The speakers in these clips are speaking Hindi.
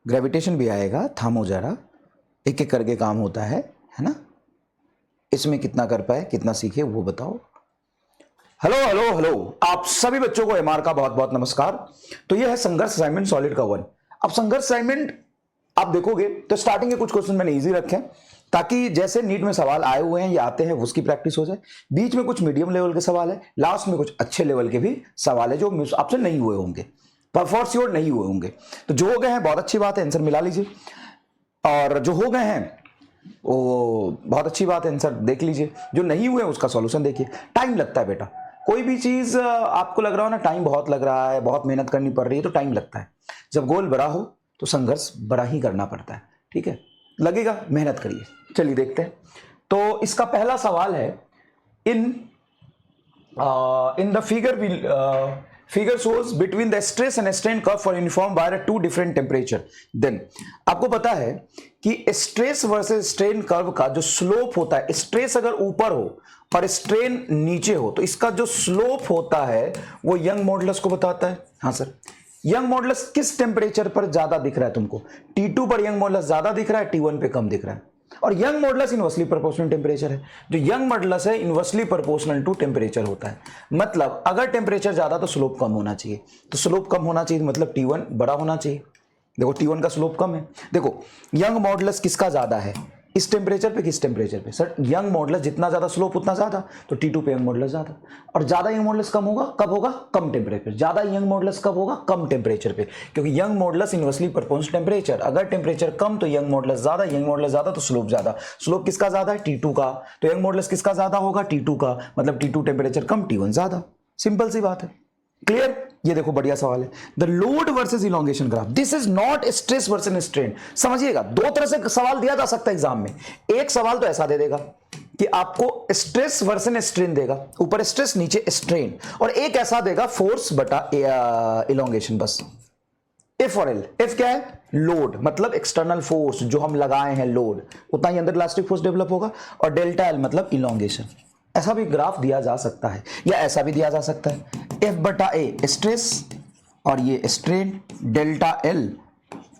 ग्रेविटेशन भी आएगा, थामो जरा, एक एक करके काम होता है ना। इसमें कितना कर पाए, कितना सीखे वो बताओ। हेलो हेलो हेलो, आप सभी बच्चों को एमआर का बहुत बहुत नमस्कार। तो ये है संघर्ष असाइनमेंट सॉलिड का 1। अब संघर्ष असाइनमेंट आप देखोगे तो स्टार्टिंग के कुछ क्वेश्चन मैंने इजी रखे हैं ताकि जैसे नीट में सवाल आए हुए हैं या आते हैं उसकी प्रैक्टिस हो जाए। बीच में कुछ मीडियम लेवल के सवाल है, लास्ट में कुछ अच्छे लेवल के भी सवाल है जो आपसे नहीं हुए होंगे, पर फॉर श्योर नहीं हुए होंगे। तो जो हो गए हैं बहुत अच्छी बात है, आंसर मिला लीजिए, और जो हो गए हैं वो बहुत अच्छी बात है, आंसर देख लीजिए। जो नहीं हुए उसका सॉल्यूशन देखिए। टाइम लगता है बेटा, कोई भी चीज आपको लग रहा हो ना टाइम बहुत लग रहा है, बहुत मेहनत करनी पड़ रही है, तो टाइम लगता है। जब गोल बड़ा हो तो संघर्ष बड़ा ही करना पड़ता है, ठीक है, लगेगा, मेहनत करिए। चलिए देखते हैं। तो इसका पहला सवाल है, in the figure shows between the stress and strain curve for uniform wire at two different temperature, then आपको पता है कि स्ट्रेस वर्सेस स्ट्रेन कर्व का जो स्लोप होता है, स्ट्रेस अगर ऊपर हो और स्ट्रेन नीचे हो तो इसका जो स्लोप होता है वो यंग मॉडुलस को बताता है। हाँ सर, यंग मॉडुलस किस टेम्परेचर पर ज्यादा दिख रहा है तुमको? T2 पर यंग मॉडुलस ज्यादा दिख रहा है, T1 पे कम दिख रहा है। और young modulus inversely proportional temperature है। जो यंग मॉडुलस है इनवर्सली प्रोपोर्शनल टू टेम्परेचर होता है। मतलब अगर टेम्परेचर ज्यादा तो स्लोप कम होना चाहिए, तो स्लोप कम होना चाहिए मतलब T1 बड़ा होना चाहिए। देखो T1 का स्लोप कम है। देखो यंग मॉडुलस किसका ज्यादा है, इस टेम्परेचर पे किस टेम्परेचर पे? सर यंग मॉडुलस जितना ज्यादा स्लोप उतना ज्यादा, तो T2 पे यंग मॉडुलस ज्यादा। और ज्यादा यंग मॉडुलस कम होगा कब होगा? कम टेम्परेचर पे। ज्यादा यंग मॉडुलस कब होगा? कम टेम्परेचर पे, क्योंकि young modulus inversely proportional temperature. अगर टेम्परेचर कम तो यंग मॉडुलस ज्यादा, यंग मॉडुलस ज्यादा तो स्लोप ज्यादा। स्लोप किसका ज्यादा है? T2 का। तो यंग मॉडुलस किसका ज्यादा होगा? T2 का। मतलब T2 टेम्परेचर कम, T1 ज्यादा। सिंपल सी बात है, क्लियर? ये देखो बढ़िया सवाल है, the load versus elongation graph, this is not stress versus strain. समझिएगा, दो तरह से सवाल दिया जा सकता है एग्जाम में। एक सवाल तो ऐसा दे देगा कि आपको स्ट्रेस वर्सेस स्ट्रेन देगा, ऊपर स्ट्रेस नीचे स्ट्रेन, और एक ऐसा देगा फोर्स बटा इलोंगेशन, बस। एफ और एल। एफ क्या है? लोड, मतलब एक्सटर्नल फोर्स जो हम लगाए हैं, लोड, उतना ही अंदर इलास्टिक फोर्स डेवलप होगा। और डेल्टा एल मतलब इलोंगेशन। ऐसा भी ग्राफ दिया जा सकता है, या ऐसा भी दिया जा सकता है, एफ बटा ए स्ट्रेस और ये स्ट्रेन, डेल्टा एल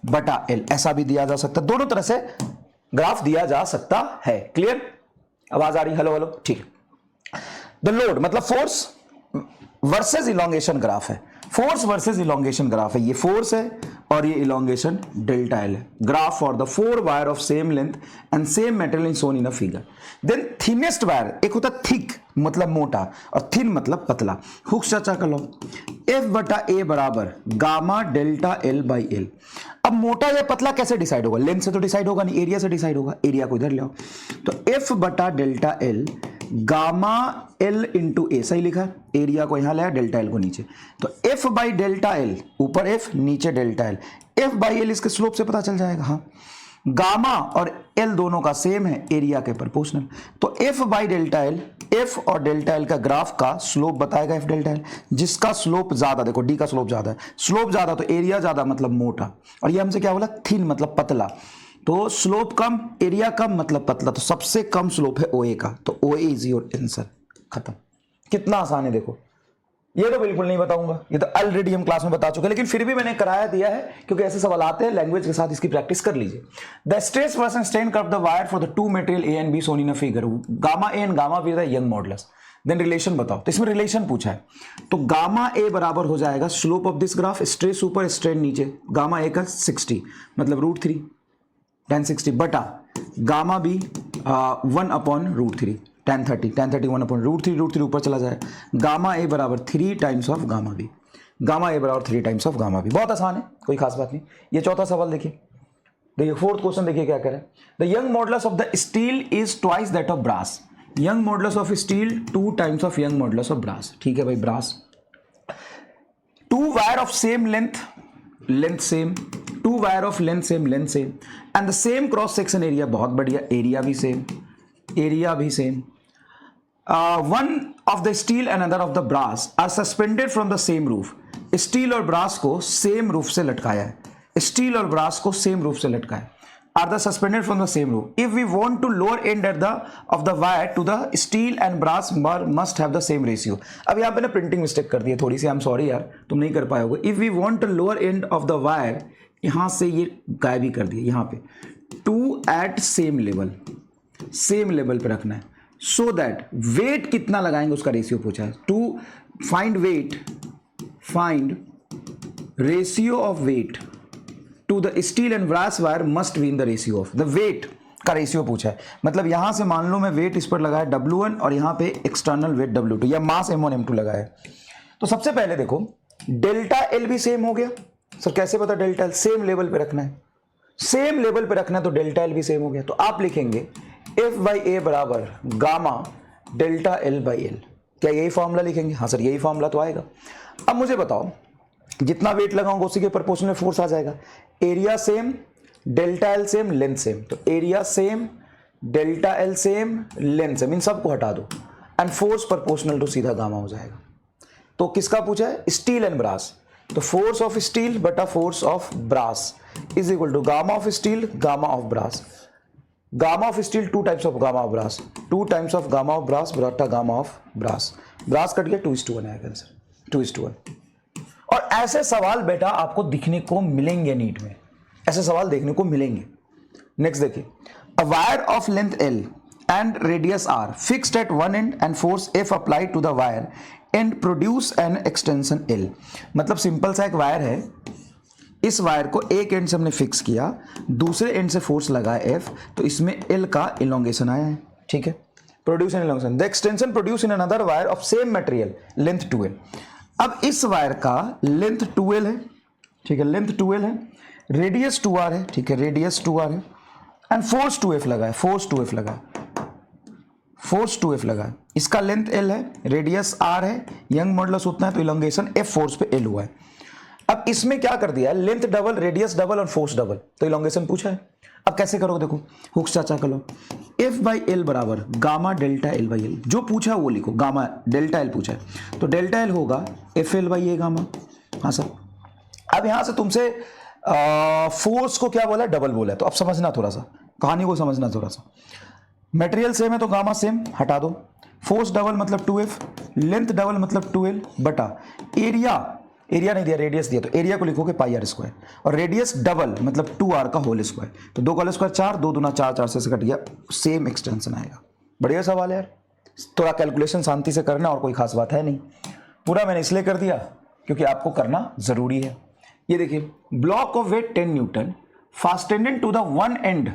बटा एल, ऐसा भी दिया जा सकता है। दोनों तरह से ग्राफ दिया जा सकता है। क्लियर? आवाज आ रही? हेलो हेलो, ठीक। द लोड मतलब फोर्स वर्सेस इलोंगेशन ग्राफ है। फोर्स वर्सेस इलोंगेशन ग्राफ है। ये फोर्स है और ये इलोंगेशन डेल्टा एल है। Graph for the 4 wire of same length and same material in shown in a figure. Then thinnest wire, एक होता थिक मतलब मोटा और थिन मतलब पतला। हुक चर्चा कर लो। एफ बटा ए बराबर gamma delta L by L. अब मोटा या पतला कैसे डिसाइड होगा? लेंथ से तो डिसाइड होगा नहीं, एरिया से डिसाइड होगा। एरिया को इधर ले आओ, तो एफ बटा delta L gamma L into A, सही लिखा। एरिया को यहां लाया, डेल्टा एल को नीचे, तो एफ बाई डेल्टा एल, ऊपर एफ नीचे delta L. F by L इसके स्लोप से पता चल जाएगा। हाँ, गामा और एल दोनों का सेम है, एरिया के प्रोपोर्शनल। तो F by delta L, F और डेल्टा एल का ग्राफ का स्लोप बताएगा एफ डेल्टा एल। जिसका स्लोप ज्यादा, देखो डी का स्लोप ज्यादा है, स्लोप ज्यादा तो एरिया ज्यादा मतलब मोटा, और ये हमसे क्या बोला? थिन मतलब पतला। तो स्लोप कम, एरिया कम मतलब पतला, तो सबसे कम स्लोप है ओए का, तो ओए इज योर आंसर। खत्म। कितना आसान है देखो। ये तो बिल्कुल नहीं बताऊंगा, ये तो ऑलरेडी हम क्लास में बता चुके हैं, लेकिन फिर भी मैंने कराया दिया है क्योंकि ऐसे सवाल आते हैं, लैंग्वेज के साथ इसकी प्रैक्टिस कर लीजिए। The stress versus strain curve the wire for the two material A and B shown in a figure, gamma A and gamma B the Young modulus. Then relation बताओ, तो इसमें रिलेशन पूछा है, तो गामा ए बराबर हो जाएगा slope of this graph, stress ऊपर स्ट्रेन नीचे, गामा ए का 60 मतलब √3 tan60 बटा गामा बी 1/√3 tan30 1/√3, √3 ऊपर चला जाए। गामा ए बराबर 3 times of gamma B, gamma A बराबर 3 टाइम्स ऑफ गामा बी। बहुत आसान है, कोई खास बात नहीं। ये चौथा सवाल देखिए, फोर्थ क्वेश्चन देखिए क्या करें। The Young modulus of the steel is twice that of brass. Young modulus of steel 2 times of Young modulus of brass. ठीक है भाई, brass. 2 wire of same length same, 2 wire of length same and the same cross section area. बहुत बढ़िया, एरिया भी सेम, एरिया भी same. One of the steel and other of the brass are suspended from the same roof. Steel और ब्रास को सेम रूफ से लटकाया है, स्टील और ब्रास को सेम रूफ से लटकाया। are the suspended from the same rope. If we want to lower end at the of the wire to the steel and brass bar must have the same ratio. अब यहाँ पे ना प्रिंटिंग मिस्टेक कर दी है थोड़ी सी, आई एम सॉरी यार, तुम नहीं कर पाए होगे. If we want to lower end of the wire, यहाँ से ये गायब ही कर दिया यहाँ पे, टू एट सेम लेवल पे रखना है, सो दैट वेट कितना लगाएंगे उसका रेशियो पूछा है. To find weight, find ratio of weight to the steel and brass wire must be in the ratio of the weight का रेशियो पूछा है. मतलब यहां से मान लो मैं वेट इस पर लगाया W1 और यहां पे एक्सटर्नल वेट W2 या मास M1 M2 लगाया. तो सबसे पहले देखो डेल्टा L भी सेम हो गया. सर कैसे पता डेल्टा L? सेम लेवल पे रखना है, सेम लेवल पे रखना है, तो डेल्टा L भी सेम हो गया. तो आप लिखेंगे F बाई ए बराबर gamma delta L by L. क्या यही फॉर्मूला लिखेंगे? हाँ सर यही फॉर्मूला तो आएगा. अब मुझे बताओ जितना वेट लगाऊंगा उसी के प्रोपोर्शनल फोर्स आ जाएगा. Area same, delta L same, length same. तो area same, delta L same, length same, इन सबको हटा दो एंड फोर्स प्रोपोर्शनल टू सीधा गामा हो जाएगा. तो किसका पूछा है? Steel and brass. तो फोर्स ऑफ स्टील बटा force of brass is equal to gamma of steel gamma of brass. Gamma of steel 2 types of gamma of brass, 2 times of gamma of brass बटा gamma of brass. Brass cut गया, 2:1 आएगा आंसर, 2:1. और ऐसे सवाल बेटा आपको दिखने को मिलेंगे नीट में, ऐसे सवाल देखने को मिलेंगे. नेक्स्ट देखिए, a wire of length L and radius R fixed at one end and force F applied to the wire and produce an extension L. मतलब सिंपल सा एक वायर है, इस वायर को एक एंड से हमने फिक्स किया, दूसरे एंड से फोर्स लगाया F, तो इसमें L का इलोंगेशन आया है. ठीक है, produce an elongation. The extension produce in another wire of same material length 2L. अब इस वायर का लेंथ 2L है, ठीक है, लेंथ 2L है, रेडियस 2R है, ठीक है, रेडियस 2R है, एंड फोर्स 2F लगा है, फोर्स 2F लगा है, फोर्स 2F लगा है. इसका लेंथ L है, रेडियस R है, यंग मॉडुलस उतना है, तो इलोंगेशन F फोर्स पे L हुआ है. अब इसमें क्या कर दिया है? लेंथ डबल, रेडियस डबल और फोर्स डबल, तो इलोंगेशन पूछा है. अब कैसे करोगे? देखो हुक्स चाचा कर लो. F बाई एल बराबर gamma delta L by L. जो पूछा है वो लिखो, गामा डेल्टा L पूछा है, तो डेल्टा L होगा FL बाई ए गामा. हाँ सर. अब यहां से तुमसे फोर्स को क्या बोला? डबल बोला है. तो अब समझना, थोड़ा सा कहानी को समझना थोड़ा सा. मटेरियल सेम है तो गामा सेम, हटा दो. फोर्स डबल मतलब 2F, लेंथ डबल मतलब 2L बटा एरिया नहीं दिया, रेडियस दिया, तो एरिया को लिखोगे पाई आर स्क्वायर, और रेडियस डबल मतलब 2R का होल स्क्वायर. तो 2 का होल स्क्वायर 4, 2 दूना 4, 4 से कट गया, सेम एक्सटेंशन आएगा. बढ़िया सवाल है यार, थोड़ा कैलकुलेशन शांति से करना, और कोई खास बात है नहीं. पूरा मैंने इसलिए कर दिया क्योंकि आपको करना जरूरी है. ये देखिए, block of weight 10 newton fastened to the one end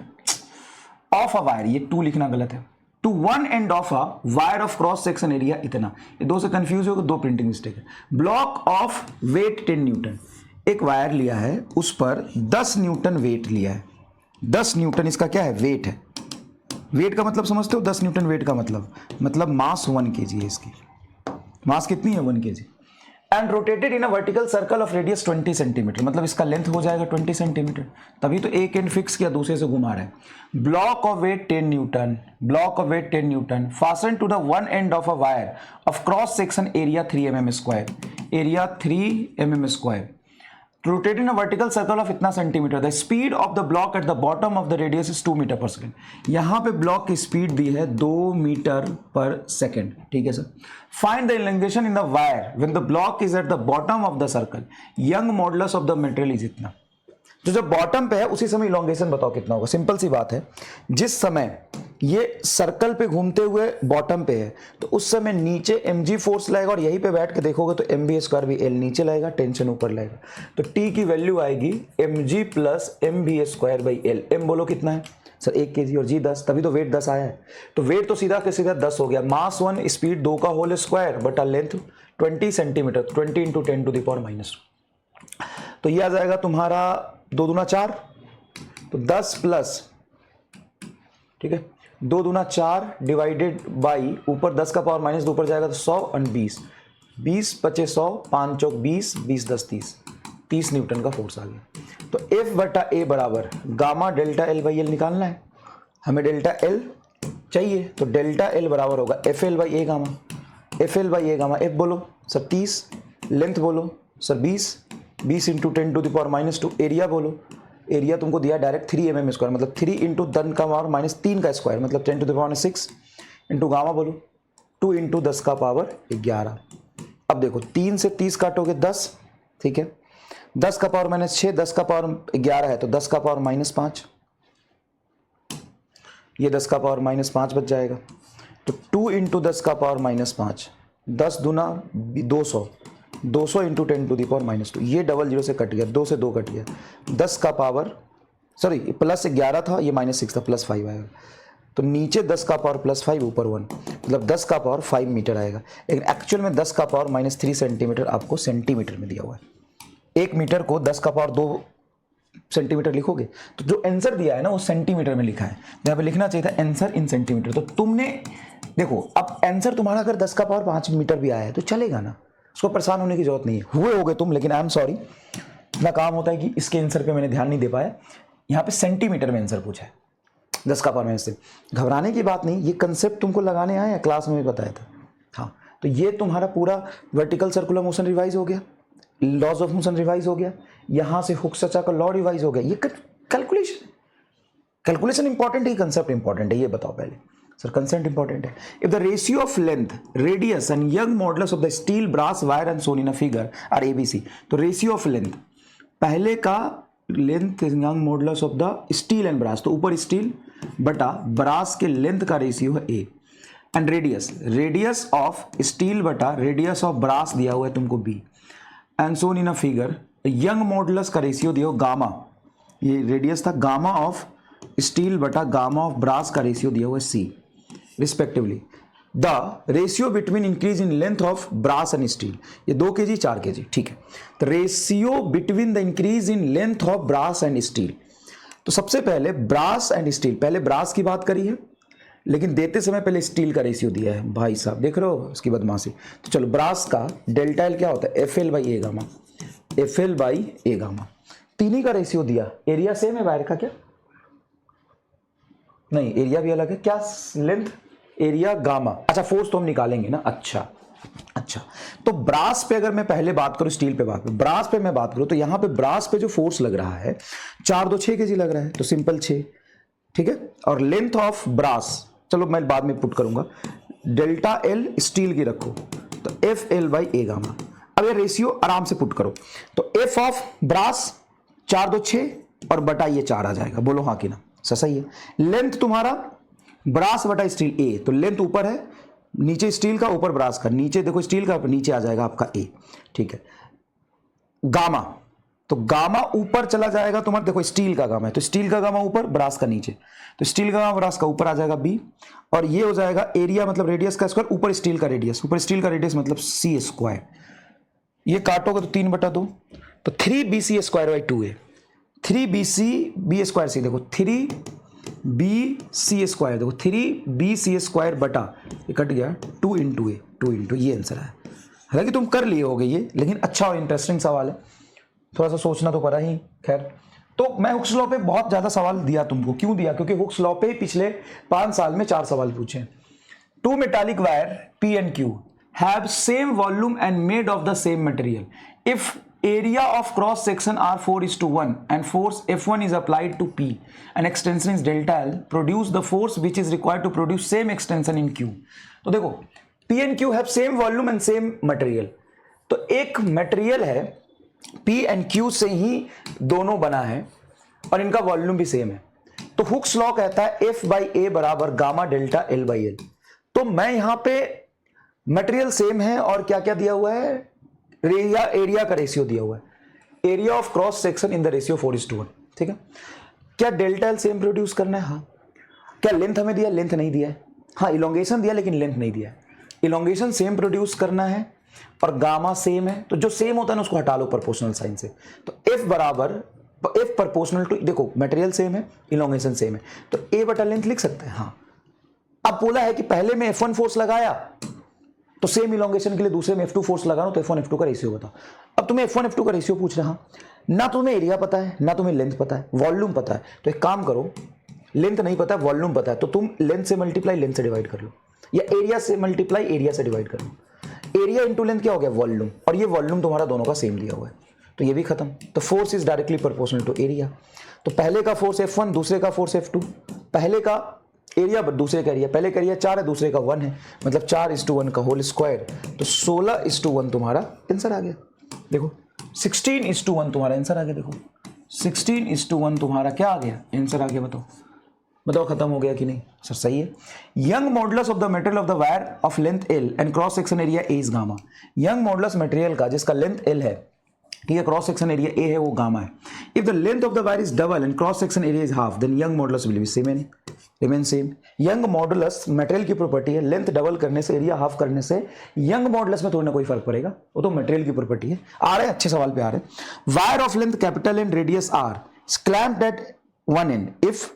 of a wire, ये 2 लिखना गलत है, to one end of a wire of cross section area इतना. ये 2 से कंफ्यूज हो गए, 2 प्रिंटिंग मिस्टेक है. ब्लॉक ऑफ वेट 10 न्यूटन, एक वायर लिया है, उस पर 10 न्यूटन वेट लिया है. 10 न्यूटन इसका क्या है? वेट है. वेट का मतलब समझते हो? 10 न्यूटन वेट का मतलब मास 1 kg है. इसकी मास कितनी है? 1 kg. And rotated in a vertical circle of radius 20 centimetre, मतलब इसका लेंथ हो जाएगा 20 सेंटीमीटर. तभी तो एक एंड फिक्स किया, दूसरे से घुमा रहे हैं. Block of weight 10 newton, block of weight 10 newton fasten to the one end of a wire of cross section area 3 mm square, area 3 mm square, rotated in a vertical circle of इतना centimetre. The speed of the block at the bottom of the radius is 2 metre पर सेकेंड. यहाँ पे ब्लॉक की स्पीड दी है 2 मीटर पर सेकेंड. ठीक है sir. Find the elongation in the wire when the block is at the bottom of the circle. Young modulus of the material is इतना. तो जब बॉटम पे है उसी समय इलोंगेशन बताओ कितना होगा. सिंपल सी बात है, जिस समय ये सर्कल पे घूमते हुए बॉटम पे है तो उस समय नीचे mg फोर्स लगेगा, और यहीं पे बैठ के देखोगे तो mb स्क्वायर भी l नीचे लगेगा, टेंशन ऊपर लगेगा. तो t की वैल्यू आएगी mg plus mb square by l. m बोलो कितना है सर? 1 kg और g 10, तभी तो वेट 10 आया है. तो वेट तो सीधा के सीधा 10 हो गया. मास 1, स्पीड 2 का होल स्क्वायर बटा length 20 centimetre, 20 into 10 to the power -2. तो ये आ जाएगा तुम्हारा 2 दूना 4, तो 10 प्लस, ठीक है, 2 दूना 4 डिवाइडेड बाई ऊपर 10 का पावर -2 ऊपर जाएगा तो 100 और 20, 20 पचे 100, 5 चौक 20, 20 10 30 न्यूटन का फोर्स आ गया. तो F बटा A बराबर gamma delta L by L निकालना है. हमें डेल्टा L चाहिए, तो डेल्टा L बराबर होगा FL by A gamma. FL by A gamma F बोलो सर 30, लेंथ बोलो sir 20, 20 into 10 to the power -2, area बोलो एरिया तुमको दिया डायरेक्ट 3 mm स्क्वायर, मतलब 3 इंटू 10 का पावर -3 का स्क्वायर, मतलब 10 to the power 6 into gamma बोलो 2 इंटू 10 का पावर 11। अब देखो 3 से 30 काटोगे 10, ठीक है, 10 का पावर -6, 10 का पावर 11 है तो 10 का पावर -5, ये 10 का पावर -5 बच जाएगा। तो 2 इंटू 10 का पावर -5, 10 दूना 200, 200 इंटू 10 टू दी पावर -2, ये डबल जीरो से कट गया, 2 से 2 कट गया, 10 का पावर सॉरी +11 था, ये -6 था, +5 आएगा। तो नीचे 10 का पावर +5 ऊपर 1, मतलब 10 का पावर 5 मीटर आएगा, लेकिन एक्चुअल में 10 का पावर -3 सेंटीमीटर आपको सेंटीमीटर में दिया हुआ है। 1 मीटर को 10 का पावर 2 सेंटीमीटर लिखोगे तो जो आंसर दिया है ना वो सेंटीमीटर में लिखा है, जहां पे लिखना चाहिए था आंसर इन सेंटीमीटर। तो तुमने देखो अब आंसर तुम्हारा अगर 10 का पावर 5 मीटर भी आया है तो चलेगा ना, उसको परेशान होने की जरूरत नहीं है। हुए होगे तुम, लेकिन आई एम सॉरी, इतना काम होता है कि इसके आंसर पे मैंने ध्यान नहीं दे पाया, यहाँ पे सेंटीमीटर में आंसर पूछा है 10 का पावर में से। घबराने की बात नहीं, ये कंसेप्ट तुमको लगाने आया, क्लास में भी बताया था। हाँ, तो ये तुम्हारा पूरा वर्टिकल सर्कुलर मोशन रिवाइज हो गया, लॉज ऑफ मोशन रिवाइज हो गया, यहां से हुक्स चाचा का लॉ रिवाइज हो गया। ये कैलकुलेशन इंपॉर्टेंट है, कंसेप्ट इंपॉर्टेंट है, ये बताओ पहले। सर कंसेप्ट इंपॉर्टेंट है। If the ratio of length, radius and Young modulus of the steel, brass, wire and shown in a figure are A B C. तो रेशियो ऑफ लेंथ, पहले का length Young modulus of the steel and brass, तो ऊपर स्टील बटा ब्रास के लेंथ का रेशियो है A, and radius of steel बटा रेडियस ऑफ ब्रास दिया हुआ है तुमको B, and shown in a figure Young modulus का रेशियो दिया गामा, ये रेडियस था, गामा ऑफ स्टील बटा गामा ऑफ ब्रास का रेशियो दिया हुआ है C respectively. The ratio between increase in length of brass and steel, ये 2 kg 4 kg, ठीक है। तो ratio between the increase in length of brass and steel, तो सबसे पहले ब्रास एंड स्टील, पहले ब्रास की बात करी है लेकिन देते समय पहले स्टील का रेशियो दिया है। भाई साहब देख रहे हो उसकी बदमाशी। तो चलो ब्रास का डेल्टा एल क्या होता है, FL/A गामा, FL/A गामा, तीनों का रेशियो दिया। एरिया सेम है वायर का क्या? नहीं, एरिया भी अलग है क्या, लेंथ एरिया गामा। अच्छा फोर्स तो हम निकालेंगे ना। अच्छा, तो ब्रास पे अगर मैं पहले बात करूं, स्टील पे बात करूं, ब्रास पे मैं बात करूं, तो यहां पे ब्रास पे जो फोर्स लग रहा है 4 2 6 kg लग रहा है, तो सिंपल 6, ठीक है। और लेंथ ऑफ ब्रास चलो मैं बाद में पुट करूंगा, डेल्टा एल स्टील की रखो तो FL/A गामा। अब ये रेशियो आराम से पुट करो, तो F ऑफ ब्रास 4 2 6 और बटा ये 4 आ जाएगा, बोलो हाँ कि ना, सही है। लेंथ तुम्हारा ब्रास बटा स्टील A, तो लेंथ ऊपर है, नीचे स्टील का, ऊपर ब्रास का, नीचे देखो स्टील का, नीचे आ जाएगा आपका A, ठीक है। गामा, तो गामा ऊपर चला जाएगा तुम्हारा, देखो स्टील का गामा है तो स्टील का गामा ऊपर, ब्रास का नीचे, तो स्टील का गामा ब्रास का ऊपर आ जाएगा B, और ये हो जाएगा एरिया मतलब रेडियस का स्क्वायर, ऊपर स्टील का रेडियस, ऊपर स्टील का रेडियस मतलब C स्क्वायर, ये काटोगे तो 3/2, तो 3BC²/2A, 3BC² देखो 3BC², देखो 3BC² बटा ये कट गया 2 इंटू ये आंसर है। हालांकि तुम कर लिए होगे ये, लेकिन अच्छा और इंटरेस्टिंग सवाल है, थोड़ा सा सोचना तो पड़ा ही। खैर, तो मैं हुक्स लॉ पे बहुत ज्यादा सवाल दिया तुमको, क्यों दिया, क्योंकि हुक्स लॉ पे पिछले 5 साल में 4 सवाल पूछे। 2 metallic wire P and Q have same volume and made of the same material. If area of cross section are 4:1 and force F1 is applied to P and extension is delta L, produce the force which is required to produce same extension in Q. तो देखो P and Q have same volume and same material, तो एक मटेरियल है P and Q से ही दोनों बना है और इनका वॉल्यूम भी सेम है, तो हुक्स लॉ कहता है F/A बराबर गामा डेल्टा L/L। तो मैं यहां पे मटेरियल सेम है और क्या क्या दिया हुआ है, एरिया का रेशियो दिया हुआ है, area of cross section in the ratio 4:1, ठीक है। क्या डेल्टा एल सेम प्रोड्यूस करना है, हाँ। क्या लेंथ हमें दिया, लेंथ नहीं दिया है, हाँ। इलोंगेशन दिया लेकिन लेंथ नहीं दिया है, इलोंगेशन सेम प्रोड्यूस करना है और गामा सेम है, तो जो सेम होता है ना उसको हटा लो प्रोपोर्शनल साइन से, तो F बराबर F प्रोपोर्शनल टू, देखो मटेरियल सेम है, इलोंगेशन सेम है, तो A बटा लेंथ लिख सकते हैं, हाँ। अब बोला है कि पहले में F1 फोर्स लगाया तो सेम इलोंगेशन के लिए दूसरे में F2 फोर्स लगाना, तो F1 F2 का रेशियो बताओ। अब तुम्हें F1 F2 का रेशियो पूछ रहा, ना तुम्हें एरिया पता है ना तुम्हें लेंथ पता है, वॉल्यूम पता है, तो एक काम करो, लेंथ नहीं पता है वॉल्यूम पता है, तो तुम लेंथ से मल्टीप्लाई लेंथ से डिवाइड कर लो, या एरिया से मल्टीप्लाई एरिया से डिवाइड कर लो। एरिया इंटू लेंथ क्या हो गया, वॉल्यूम, और ये वॉल्यूम तुम्हारा दोनों का सेम दिया हुआ है, तो ये भी खत्म। तो force is directly proportional to area. तो पहले का फोर्स F1, दूसरे का फोर्स F2, पहले का एरिया दूसरे का एरिया, पहले का एरिया 4 है, दूसरे का 1 है, मतलब 4:1 का होल स्क्वायर। तो 16:1 तुम्हारा आंसर आ गया। देखो 16:1 तुम्हारा आंसर आ गया। देखो 16:1 तुम्हारा क्या आ गया, आंसर आ गया। बताओ खत्म हो गया कि नहीं? सर सही है। Young modulus of the material of the wire of length L and cross section area A is gamma. Young modulus material का जिसका लेंथ L है, ठीक है, क्रॉस सेक्शन एरिया A है, वो गामा है। If the length of the wire is double and cross section area is half, then Young modulus will be same, remain same. Young modulus material की प्रॉपर्टी है, लेंथ डबल करने से, एरिया हाफ करने से यंग मॉडुलस में थोड़ा ना कोई फर्क पड़ेगा, वो तो मटेरियल की प्रॉपर्टी है। आ रहे हैं, अच्छे सवाल पे आ रहे हैं। Wire of length capital and radius R clamped at one end. If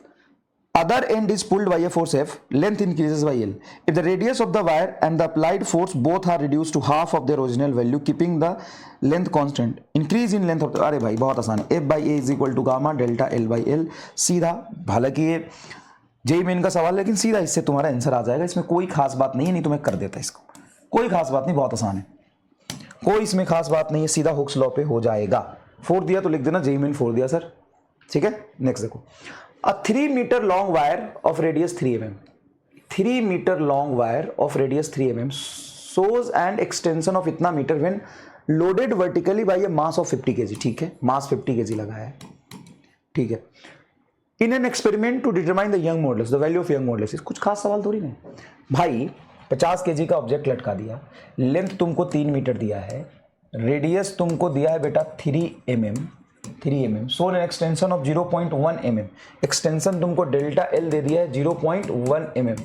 other end is pulled by a force F, length increases by L. If the radius of the wire and the applied force both are reduced to half of their original value, keeping the length constant, increase in length of the, अरे भाई बहुत आसान है, F by A is equal to gamma delta L by L। सीधा, हालांकि ये जेई मेन का सवाल, लेकिन सीधा इससे तुम्हारा आंसर आ जाएगा। इसमें कोई खास बात नहीं है, नहीं तो मैं कर देता इसको, कोई खास बात नहीं, बहुत आसान है, कोई इसमें खास बात नहीं है, सीधा हुक्स लॉ पे हो जाएगा। 4 दिया तो लिख देना जेई मेन 4 दिया सर, ठीक है। नेक्स्ट देखो, a 3 meter long wire of radius 3 mm, 3 meter long wire of radius 3 mm shows an extension of इतना metre when loaded vertically by a mass of 50 kg, ठीक है, मास 50 kg लगा है, ठीक है। in an experiment to determine the young modulus, the value of young modulus, कुछ खास सवाल थोड़ी नहीं भाई। 50 kg का ऑब्जेक्ट लटका दिया, लेंथ तुमको 3 मीटर दिया है, रेडियस तुमको दिया है बेटा 3 mm, so an extension of 0.1 mm, extension तुमको डेल्टा एल दे दिया है 0.1 mm,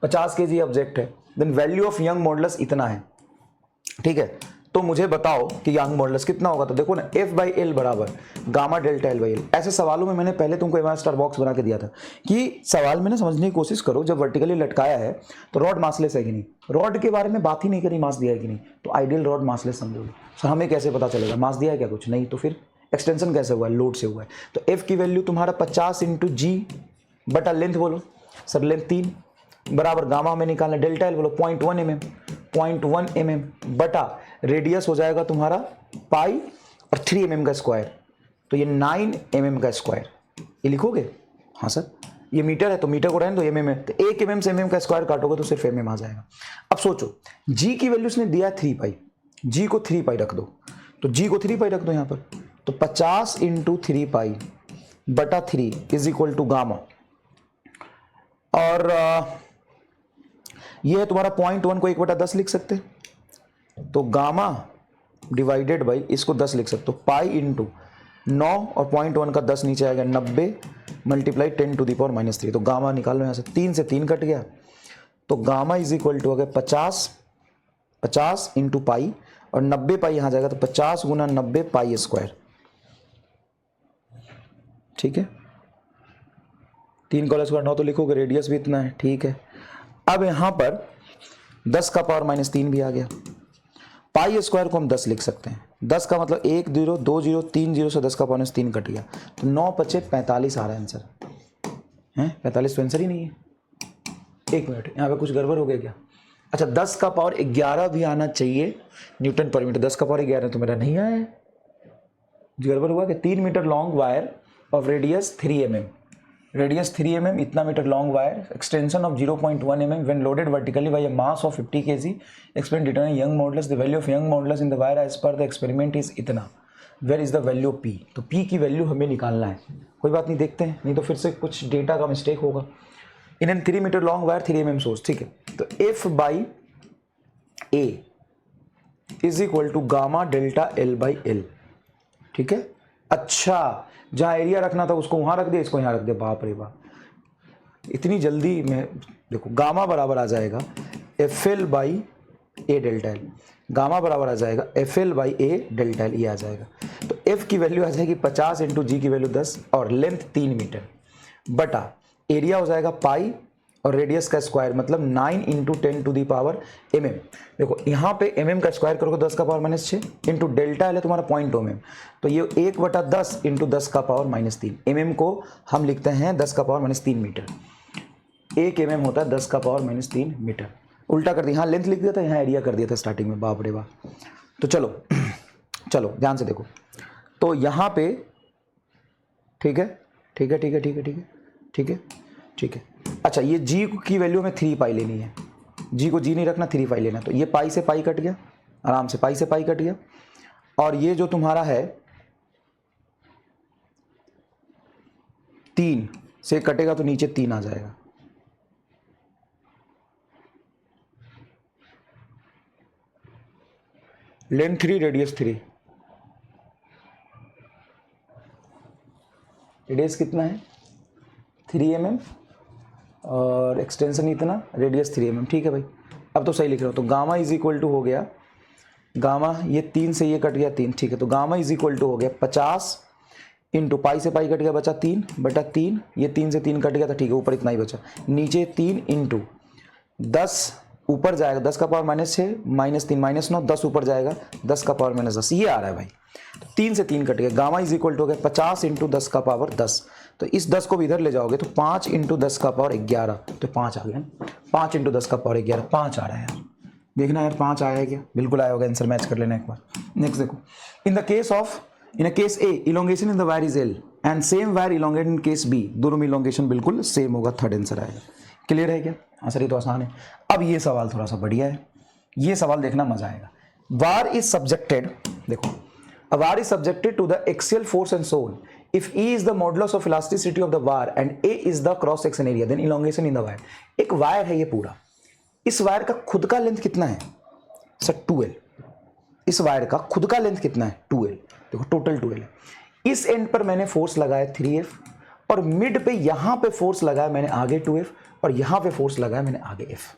50 kg ऑब्जेक्ट है, then value of Young modulus इतना है, ठीक है। तो मुझे बताओ कि यंग मॉडुलस कितना होगा। तो देखो ना, F by L बराबर gamma delta L by L। ऐसे सवालों में मैंने पहले तुमको एमआर स्टार बॉक्स बना के दिया था कि सवाल में ना समझने की कोशिश करो, जब वर्टिकली लटकाया है तो रॉड मासलेस है कि नहीं, रॉड के बारे में बात ही नहीं करी, मास दिया है कि नहीं, तो आइडियल रॉड मासलेस समझोगे। सर हमें कैसे पता चलेगा, मास दिया है क्या, कुछ नहीं, तो फिर एक्सटेंशन कैसे हुआ है, लोड से हुआ है। तो F की वैल्यू तुम्हारा 50 इंटू जी बटा लेंथ, बोलो सर लेंथ 3 बराबर गामा में निकालना, डेल्टा एल बोलो 0.1 mm बटा रेडियस हो जाएगा तुम्हारा पाई और 3 mm का स्क्वायर, तो ये 9 mm का स्क्वायर, ये लिखोगे? हाँ सर, ये मीटर है तो मीटर को रहने दो, mm है तो 1 mm से mm का स्क्वायर काटोगे तो सिर्फ mm आ जाएगा। अब सोचो g की वैल्यू उसने दिया 3 पाई, g को 3 पाई रख दो, तो g को 3 पाई रख दो यहाँ पर, तो 50 इंटू 3 पाई बटा 3 इज इक्वल टू गामा, और ये है तुम्हारा 0.1 को 1/10 लिख सकते, तो गामा डिवाइडेड बाई इसको 10 लिख सकते हो, पाई इंटू 9 और 0.1 का 10 नीचे आएगा 90 मल्टीप्लाई 10⁻³ तो गामा निकालो यहाँ से, 3 से 3 कट गया, तो गामा इज इक्वल टू हो गया 50 इंटू पाई और 90 पाई यहाँ जाएगा, तो 50 गुना 90 पाई स्क्वायर, ठीक है। 3 का स्क्वायर 9 तो लिखोगे, रेडियस भी इतना है, ठीक है। अब यहां पर 10 का पावर -3 भी आ गया, पाई स्क्वायर को हम 10 लिख सकते हैं, 10 का मतलब 1 0 2 0 3 0 से 10 का पावर -3 कट गया, तो 9 × 45 आ रहा है आंसर, है 45 तो आंसर ही नहीं है। एक मिनट, यहाँ पे कुछ गड़बड़ हो गया क्या? अच्छा 10 का पावर 11 भी आना चाहिए न्यूटन पर मीटर, 10 का पावर 11 तो मेरा नहीं आया है, गड़बड़ हुआ कि 3 metre long wire of radius 3 mm, radius 3 mm, इतना metre long wire, extension of 0.1 mm when loaded vertically by a mass of 50 kg, experiment determine Young modulus, the value of Young modulus in the wire as per the experiment is इतना, where is the value of P, तो P की वैल्यू हमें निकालना है, कोई बात नहीं देखते हैं, नहीं तो फिर से कुछ डेटा का मिस्टेक होगा। In an 3 metre long wire 3 mm source, ठीक है, तो F by A is equal to gamma delta L by L, ठीक है। अच्छा जहां एरिया रखना था उसको वहां रख दिया, इसको यहां रख दिया, बाप रे बाप, इतनी जल्दी में। देखो गामा बराबर आ जाएगा FL by A delta L, gamma बराबर आ जाएगा FL by A delta L, ये आ जाएगा। तो F की वैल्यू आ जाएगी 50 इंटू जी की वैल्यू 10 और लेंथ 3 मीटर बटा एरिया हो जाएगा पाई और रेडियस का स्क्वायर मतलब 9 इंटू 10⁻mm। देखो यहाँ पे mm का स्क्वायर करोगे 10 का पावर -6 इंटू डेल्टा है तुम्हारा 0.2 mm, तो ये 1/10 इंटू 10 का पावर -3, mm को हम लिखते हैं 10 का पावर -3 मीटर, 1 mm होता है 10 का पावर -3 मीटर, उल्टा कर दिया, यहाँ लेंथ लिख दिया था, यहाँ एरिया कर दिया था स्टार्टिंग में, बाप रे बाप। तो चलो ध्यान से देखो, तो यहाँ पे ठीक है ठीक है ठीक है ठीक है ठीक है ठीक है ठीक है। अच्छा, ये जी की वैल्यू में 3 पाई लेनी है, जी को जी नहीं रखना, 3 पाई लेना। तो ये पाई से पाई कट गया, आराम से पाई से पाई कट गया, और ये जो तुम्हारा है 3 से कटेगा तो नीचे 3 आ जाएगा। लेंथ 3, रेडियस 3, रेडियस कितना है 3 mm और एक्सटेंशन इतना, रेडियस 3 mm। ठीक है भाई, अब तो सही लिख रहा हूँ। तो गामा इज इक्वल टू हो गया, गामा ये 3 से ये कट गया 3, ठीक है। तो गामा इज इक्वल टू हो गया 50 इंटू पाई से पाई कट गया, बचा 3/3, ये 3 से 3 कट गया था, ठीक है, ऊपर इतना ही बचा, नीचे 3 इंटू 10 ऊपर जाएगा 10 का पावर -6 -3 -9, 10 ऊपर जाएगा 10 का पावर -10, ये आ रहा है भाई। तो 3 से 3 कट गया, गामा इज इक्वल टू हो गया 50 इंटू 10 का पावर 10। तो इस 10 को भी इधर ले जाओगे तो 5 इंटू 10 का पावर 11, तो 5 आ गया, 5 इंटू 10 का पावर 11, 5 आ रहा है यार। देखना यार 5 आया है क्या, बिल्कुल आया होगा, आंसर मैच कर लेना एक बार। नेक्स्ट देखो, in a case A elongation in the wire is L and same wire elongate in case B, दोनों में इलोंगेशन बिल्कुल सेम होगा, थर्ड आंसर आएगा। क्लियर है क्या? हाँ सर, ये तो आसान है। अब ये सवाल थोड़ा सा बढ़िया है, ये सवाल देखना मजा आएगा। वायर इज सब्जेक्टेड, देखो, a wire is subjected to the axial force and so on. If E is the modulus of elasticity of the wire and A is the cross section area, then elongation in the wire. एक वायर है ये पूरा, इस वायर का खुद का लेंथ कितना है सर 2L, इस वायर का खुद का लेंथ कितना है 2L, देखो टोटल 2L है। इस एंड पर मैंने फोर्स लगाया 3F और मिड पे यहां पे फोर्स लगाया मैंने आगे 2F और यहां पे फोर्स लगाया मैंने आगे F।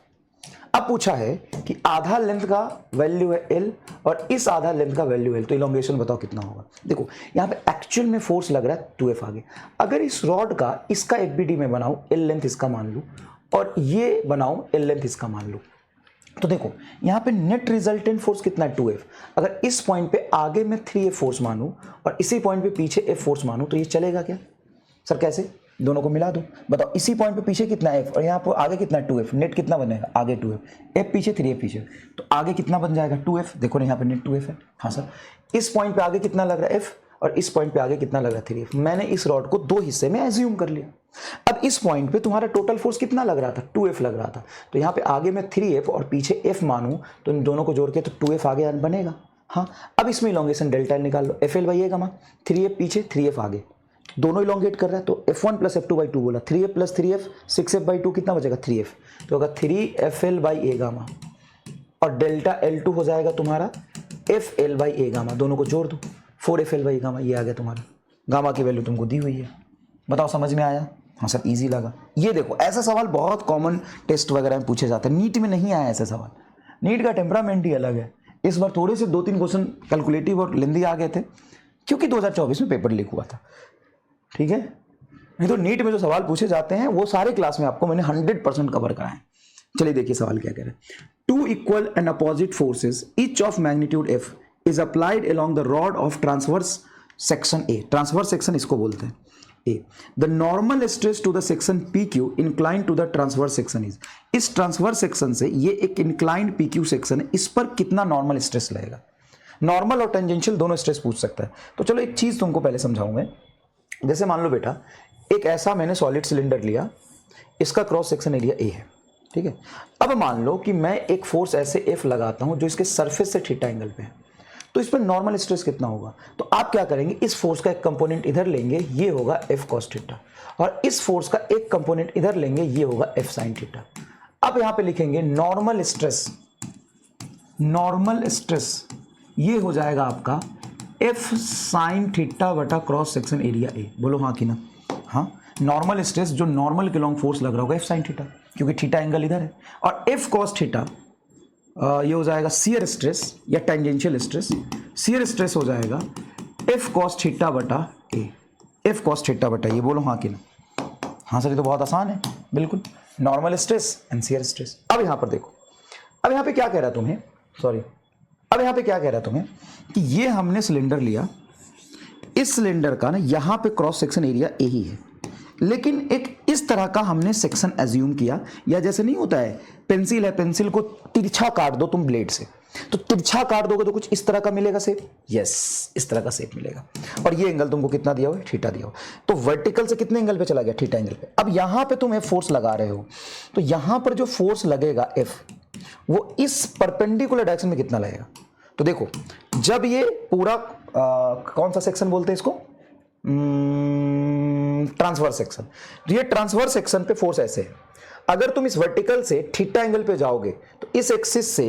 अब पूछा है कि आधा लेंथ का वैल्यू है L और इस आधा लेंथ का वैल्यू L, तो इलोंगेशन बताओ कितना होगा। देखो यहाँ पे एक्चुअल में फोर्स लग रहा है 2F आगे, अगर इस रॉड का इसका FBD में बनाऊं, L लेंथ इसका मान लूं और ये बनाऊं L लेंथ इसका मान लूं, तो देखो यहाँ पे नेट रिजल्टेंट फोर्स कितना है 2F। अगर इस पॉइंट पे आगे मैं 3F फोर्स मानूं और इसी पॉइंट पे पीछे F फोर्स मानूं, तो ये चलेगा क्या सर? कैसे? दोनों को मिला दो, बताओ इसी पॉइंट पे पीछे कितना F और यहाँ पर आगे कितना 2F, नेट कितना बनेगा आगे 2F, F पीछे 3F पीछे, तो आगे कितना बन जाएगा 2F। देखो ना यहाँ पे नेट 2F है। हाँ सर, इस पॉइंट पे आगे कितना लग रहा है F और इस पॉइंट पे आगे कितना लग रहा है 3F। मैंने इस रॉड को 2 हिस्से में एज्यूम कर लिया। अब इस पॉइंट पे तुम्हारा टोटल फोर्स कितना लग रहा था 2F लग रहा था, तो यहाँ पे आगे मैं 3F और पीछे F मानूं तो इन दोनों को जोड़ के तो 2F आगे बनेगा। हाँ, अब इसमें इलोंगेशन डेल्टा L निकाल लो, FL by A gamma, 3F पीछे 3F आगे, दोनों इलोंगेट कर रहा है, तो F1 प्लस F2/2 बोला, 3F प्लस 3F 6F/2 कितना बचेगा 3F, तो होगा 3FL बाई A गामा और डेल्टा L2 हो जाएगा तुम्हारा FL बाई A गामा, दोनों को जोड़ दो 4FL बाई गामा, ये आ गया तुम्हारा। गामा की वैल्यू तुमको दी हुई है, बताओ समझ में आया? हाँ सर, इजी लगा। ये देखो ऐसा सवाल बहुत कॉमन टेस्ट वगैरह में पूछे जाते हैं, नीट में नहीं आया ऐसा सवाल, नीट का टेम्परामेंट ही अलग है। इस बार थोड़े से 2-3 क्वेश्चन कैलकुलेटिव और लेंदी आ गए थे क्योंकि 2024 में पेपर लीक हुआ था, ठीक है। नहीं तो नीट में जो सवाल पूछे जाते हैं वो सारे क्लास में आपको मैंने 100% कवर कराए। चलिए देखिए सवाल क्या कह रहे हैं। 2 equal and opposite forces each of magnitude F is applied along the rod of transverse section A, transverse section इसको बोलते हैं A. The normal stress to the section PQ inclined to the transverse section is, इस transverse section से ये एक inclined PQ section है, इस पर कितना normal stress लगेगा। नॉर्मल और टेंजेंशियल दोनों स्ट्रेस पूछ सकता है। तो चलो एक चीज तुमको पहले समझाऊंगा। जैसे मान लो बेटा, एक ऐसा मैंने सॉलिड सिलेंडर लिया, इसका क्रॉस सेक्शन एरिया A है, ठीक है। अब मान लो कि मैं एक फोर्स ऐसे F लगाता हूं जो इसके सरफेस से थीटा एंगल पे है, तो इस पर नॉर्मल स्ट्रेस कितना होगा। तो आप क्या करेंगे, इस फोर्स का एक कंपोनेंट इधर लेंगे, ये होगा F cos थीटा, और इस फोर्स का एक कंपोनेंट इधर लेंगे, ये होगा F sin थीटा। अब यहां पे लिखेंगे नॉर्मल स्ट्रेस, नॉर्मल स्ट्रेस ये हो जाएगा आपका F sin थीटा बटा क्रॉस सेक्शन एरिया A। बोलो हाँ कि ना? हाँ, नॉर्मल स्ट्रेस जो नॉर्मल के लॉन्ग फोर्स लग रहा होगा F sin थीटा, क्योंकि थीटा एंगल इधर है, और F cos थीटा ये हो जाएगा शियर स्ट्रेस या टेंजेंशियल स्ट्रेस। शियर स्ट्रेस हो जाएगा F cos थीटा बटा A, F cos थीटा बटा ये। बोलो हाँ कि ना? हाँ सर, ये तो बहुत आसान है, बिल्कुल normal stress and shear stress. अब यहाँ पर देखो, अब यहाँ पे क्या कह रहा है तुम्हें, सॉरी, अब यहाँ पे क्या कह रहा है तुम्हें कि ये हमने सिलेंडर लिया, इस सिलेंडर का ना यहाँ पे क्रॉस सेक्शन एरिया A ही है, लेकिन एक इस तरह का हमने सेक्शन एज्यूम किया, या जैसे नहीं होता है पेंसिल है, पेंसिल को तिरछा काट दो तुम ब्लेड से, तो तिरछा काट दोगे तो कुछ इस तरह का मिलेगा शेप, यस इस तरह का शेप मिलेगा। और ये एंगल तुमको कितना दिया हुआ है, थीटा दिया हुआ। तो वर्टिकल से कितने एंगल पे चला गया, थीटा एंगल पे। अब यहां पे तुम F फोर्स लगा रहे हो, तो यहां पर जो फोर्स लगेगा F, वो इस परपेंडिकुलर डायरेक्शन में कितना लगेगा। तो देखो जब ये पूरा कौन सा सेक्शन बोलते हैं इसको, ट्रांसवर्स सेक्शन, तो ये ट्रांसवर्स सेक्शन पे फोर्स ऐसे है। अगर तुम इस वर्टिकल से थीटा एंगल पे जाओगे तो इस एक्सिस से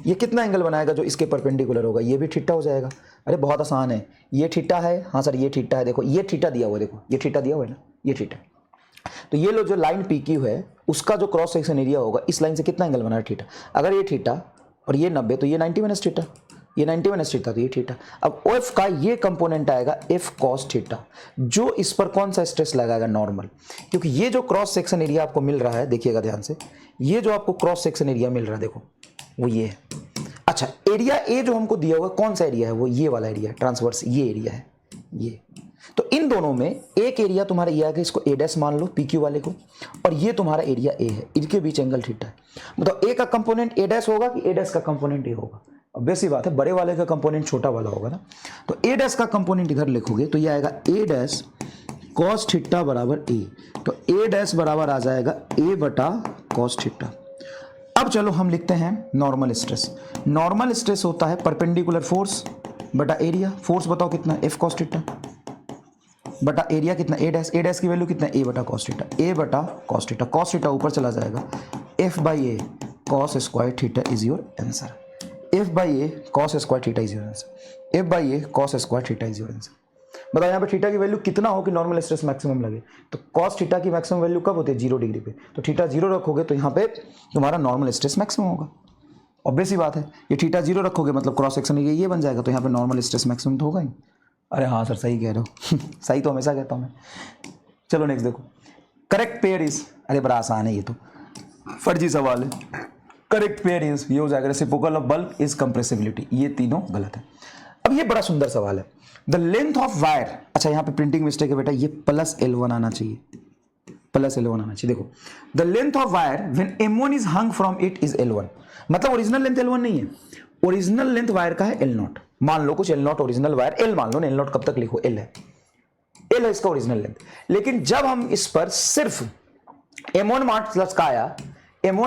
ये कितना एंगल बनाएगा जो इसके परपेंडिकुलर होगा, ये भी थीटा हो जाएगा। अरे बहुत आसान है, ये थीटा है, हाँ सर ये थीटा है, देखो ये थीटा दिया हुआ है, देखो ये थीटा दिया हुआ है ना, ये थीटा। तो ये लो जो लाइन PQ है उसका जो क्रॉस सेक्शन एरिया होगा इस लाइन से कितना एंगल बना है, थीटा। अगर ये थीटा और ये 90 तो ये 90 माइनस थीटा, ये 90 माइनस थीटा तो ये थीटा। अब OF का ये कंपोनेंट आएगा F cos थीटा, जो इस पर कौन सा स्ट्रेस लगाएगा, नॉर्मल। क्योंकि ये जो क्रॉस सेक्शन एरिया आपको मिल रहा है, देखिएगा ध्यान से, ये जो आपको क्रॉस सेक्शन एरिया मिल रहा है देखो वो ये है। अच्छा एरिया ए जो हमको दिया हुआ कौन सा एरिया है, वो ये वाला एरिया है, ट्रांसवर्स ये एरिया है ये। तो इन दोनों में एक एरिया तुम्हारा ये आएगा, इसको A' मान लो PQ वाले को, और ये तुम्हारा एरिया A है, इनके बीच एंगल थीटा है। मतलब A का कंपोनेंट A' होगा कि A' का कंपोनेंट A होगा, ऑब्वियस सी बात है, बड़े वाले का कंपोनेंट छोटा वाला होगा ना। तो A' का कंपोनेंट इधर लिखोगे तो ये आएगा A' cos थीटा बराबर A, तो A' बराबर आ जाएगा A बटा cos थीटा। अब चलो हम लिखते हैं नॉर्मल स्ट्रेस। नॉर्मल स्ट्रेस होता है परपेंडिकुलर फोर्स बटा एरिया। फोर्स बताओ कितना, F cos थीटा बटा एरिया कितना, A' की वैल्यू कितना, A बटा cos थीटा, A बटा cos थीटा। cos थीटा ऊपर चला जाएगा, F by A cos square theta is your answer. F by A cos square theta is your answer, F by A cos square theta is your answer. बताओ यहाँ पे थीटा की वैल्यू कितना हो कि नॉर्मल स्ट्रेस मैक्सिमम लगे, तो cos थीटा की मैक्सिमम वैल्यू कब होती है, 0 डिग्री पे। तो थीटा 0 रखोगे तो यहाँ पे तुम्हारा नॉर्मल स्ट्रेस मैक्सिमम होगा, ऑब्वियस ही बात है। ये थीटा 0 रखोगे मतलब क्रॉस सेक्शन एरिया ये बन जाएगा, तो यहाँ पे नॉर्मल स्ट्रेस मैक्सिमम तो होगा ही। अरे हाँ सर सही कह रहे हो सही तो हमेशा कहता हूँ मैं। चलो नेक्स्ट देखो, करेक्ट पेयर इज, अरे बड़ा आसान है ये तो, फर्जी सवाल है। करेक्ट पेयर इज ये हो जाएगा reciprocal of bulk is compressibility, ये तीनों गलत है। अब ये बड़ा सुंदर सवाल है, द लेंथ ऑफ वायर, अच्छा यहाँ पे प्रिंटिंग मिस्टेक है बेटा, ये प्लस L1 आना चाहिए, प्लस L1 आना चाहिए। देखो the length of wire when M1 is hung from it is L1, मतलब ओरिजिनल लेंथ L1 नहीं है, ओरिजिनल लेंथ वायर का है L0। मान लो कुछ L0 ओरिजिनल वायर L मान लो, L0 कब तक लिखो, L है, L है इसका ओरिजिनल लेंथ। लेकिन जब हम इस पर सिर्फ M1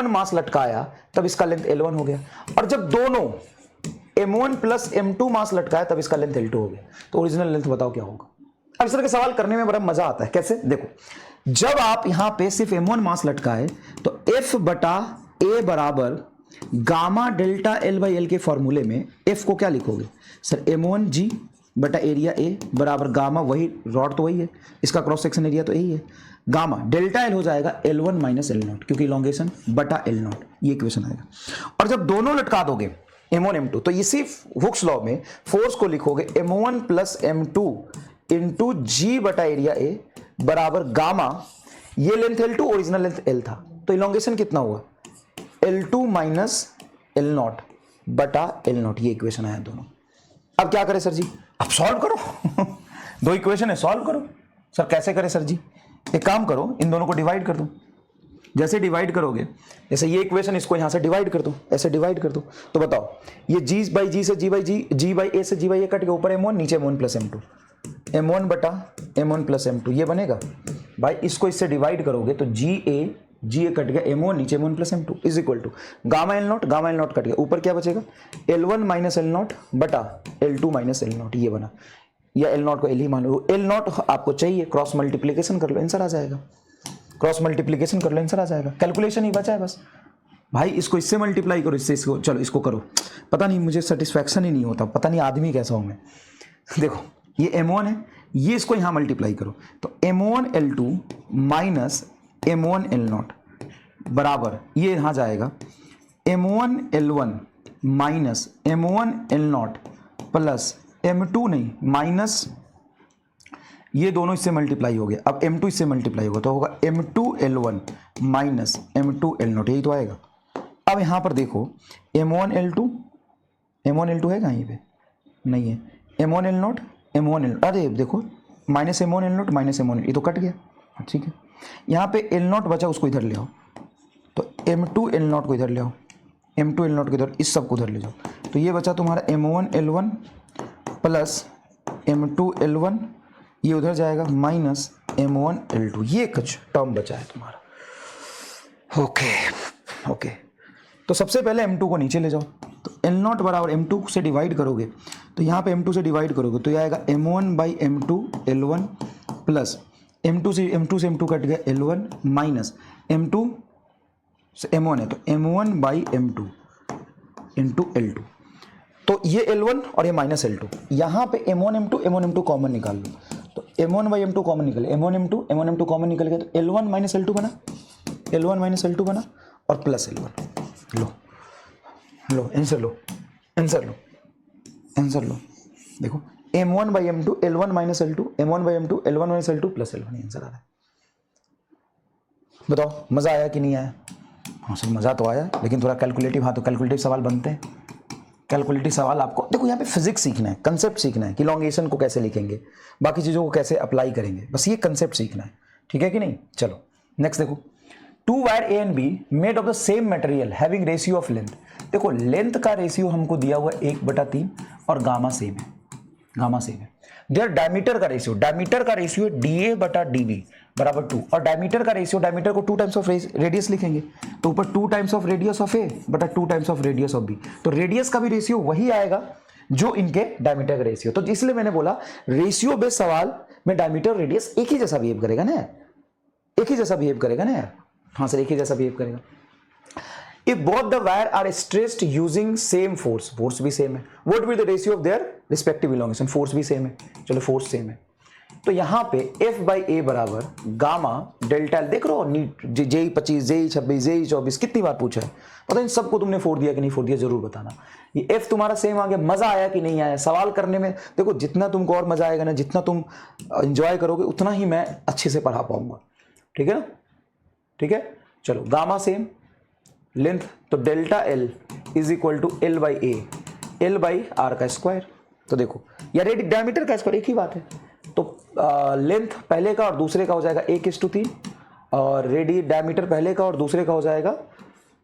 मास लटकाया तब इसका लेंथ L1 हो गया, और जब दोनों M1 प्लस M2 मास लटकाया तब इसका लेंथ L2 हो गया। तो ओरिजिनल लेंथ बताओ क्या होगा। अब इस तरह के सवाल करने में बड़ा मजा आता है, कैसे, देखो जब आप यहां पे सिर्फ M1 मास लटकाए तो F बटा A बराबर gamma delta L by L के फॉर्मूले में F को क्या लिखोगे सर, M1 G बटा एरिया A बराबर गामा, वही रॉड तो वही है, इसका क्रॉस सेक्शन एरिया तो यही है, गामा डेल्टा L हो जाएगा L1 माइनस L0, क्योंकि इलॉन्गेशन बटा L0, ये इक्वेशन आएगा। और जब दोनों लटका दोगे M1 M2 तो इसी हुक्स लॉ में फोर्स को लिखोगे M1 plus M2 into G बटा एरिया A बराबर गामा, ये length L2 original length L था, तो इलॉन्गेशन कितना हुआ L2 माइनस L0 बटा L0, ये इक्वेशन आया दोनों। अब क्या करें सर जी, अब सॉल्व करो दो इक्वेशन है, सॉल्व करो। सर कैसे करें सर जी, एक काम करो, इन दोनों को डिवाइड कर दो। जैसे डिवाइड करोगे, जैसे ये इक्वेशन इसको यहां से डिवाइड कर दो, ऐसे डिवाइड कर दो, तो बताओ ये G बाई G से G by G, G by A से G बाई A कट के ऊपर M1 नीचे M1 प्लस M2, M1 बटा M1 प्लस M2 ये बनेगा भाई। इसको इससे डिवाइड करोगे तो GA कट गया, M1 नीचे M1 plus M2 is equal to gamma L0 cut गया, ऊपर क्या बचेगा L1 माइनस L0 बटा L2 माइनस L0, ये बना, या L0 को L ही मान लो, L0 आपको चाहिए, क्रॉस मल्टीप्लीकेशन कर लो आंसर आ जाएगा, क्रॉस मल्टीप्लीकेशन कर लो आंसर आ जाएगा, कैलकुलेशन ही बचा है बस भाई। इसको इससे मल्टीप्लाई करो, इससे इसको, चलो इसको करो, पता नहीं मुझे सेटिस्फैक्शन ही नहीं होता, पता नहीं आदमी कैसा हूं मैं। देखो ये M1 है, ये इसको यहां मल्टीप्लाई करो तो M1 L2 minus M1 L0 बराबर, ये यहां जाएगा M1 L1 minus M1 L0 plus M2 नहीं माइनस, ये दोनों इससे मल्टीप्लाई हो गए, अब M2 इससे मल्टीप्लाई होगा तो होगा M2 L1 minus M2 L0, यही तो आएगा। अब यहां पर देखो M1 L2 है कहाँ, यहीं पे नहीं है, M1 L0, अरे देखो minus M1 L0 minus M1, ये तो कट गया, ठीक है। यहाँ पे L0 बचा, उसको इधर ले आओ, तो M2 L0 को इधर ले आओ, M2 L0 के उधर, इस सब को उधर ले जाओ, तो ये बचा तुम्हारा M1 L1 plus M2 L1, ये उधर जाएगा माइनस M1 L2, ये कुछ टर्म बचा है तुम्हारा। ओके, तो सबसे पहले M2 को नीचे ले जाओ, तो L0 बराबर M2 से डिवाइड करोगे, तो यहाँ पे M2 से डिवाइड करोगे तो ये आएगा M1 by M2 L1 plus M2 से M2 कट गया L1 माइनस M2 से M1 है तो M1 by M2 into L2, तो ये L1 और ये माइनस L2, यहाँ पे M1 M2 कॉमन निकाल लो, तो M1 बाई M2 कॉमन निकले, M1 M2 कॉमन निकल गया तो L1 माइनस L2 बना, L1 माइनस L2 बना और प्लस L1। लो आंसर लो, देखो M1 by M2 L1 minus L2, M1 by M2 L1 minus L2 plus L1, answer आ रहा है। बताओ मजा आया कि नहीं आया? हाँ सर मजा तो आया, लेकिन थोड़ा कैलकुलेटिव, हाँ तो कैलकुलेटिव सवाल बनते हैं। कैलकुलेटिव सवाल आपको देखो यहाँ पे फिजिक्स सीखना है, कंसेप्ट सीखना है कि इलॉन्गेशन को कैसे लिखेंगे, बाकी चीज़ों को कैसे अप्लाई करेंगे, बस ये कंसेप्ट सीखना है, ठीक है कि नहीं। चलो नेक्स्ट देखो, two wire A and B made of the same material having ratio of length. देखो लेंथ का रेशियो हमको दिया हुआ 1/3 और गामा सेम है। देयर डायमीटर का रेशियो है DA/DB बराबर 2, और डायमीटर को 2 टाइम्स ऑफ रेडियस लिखेंगे, तो ऊपर 2 times of radius of A बटा 2 times of radius of B, तो रेडियस का भी रेशियो वही आएगा जो इनके डायमीटर का रेशियो। तो इसलिए मैंने बोला रेशियो बेस्ड सवाल में डायमीटर रेडियस एक ही जैसा बिहेव करेगा ना यार, हाँ सर एक ही जैसा बिहेव करेगा। If both the wire are stressed using same force भी सेम है, what will the ratio of their respective elongation? force भी सेम है, चलो force सेम है, तो यहाँ पे F बाई ए बराबर गामा डेल्टा एल, देख रहे हो नीट JEE 25 JEE 26 JEE 24 कितनी बार पूछा है, पता नहीं सबको तुमने फोड़ दिया कि नहीं फोड़ दिया, जरूर बताना। ये F तुम्हारा सेम आ गया, मजा आया कि नहीं आया सवाल करने में? देखो जितना तुमको और मजा आएगा ना, जितना तुम इंजॉय करोगे उतना ही मैं अच्छे से पढ़ा पाऊंगा, ठीक है ना, ठीक है। चलो गामा सेम, लेंथ तो delta L is equal to L by R का स्क्वायर, तो देखो या डायमीटर का स्क्वायर एक ही बात है, तो लेंथ पहले का और दूसरे का हो जाएगा 1:3, और डायमीटर पहले का और दूसरे का हो जाएगा,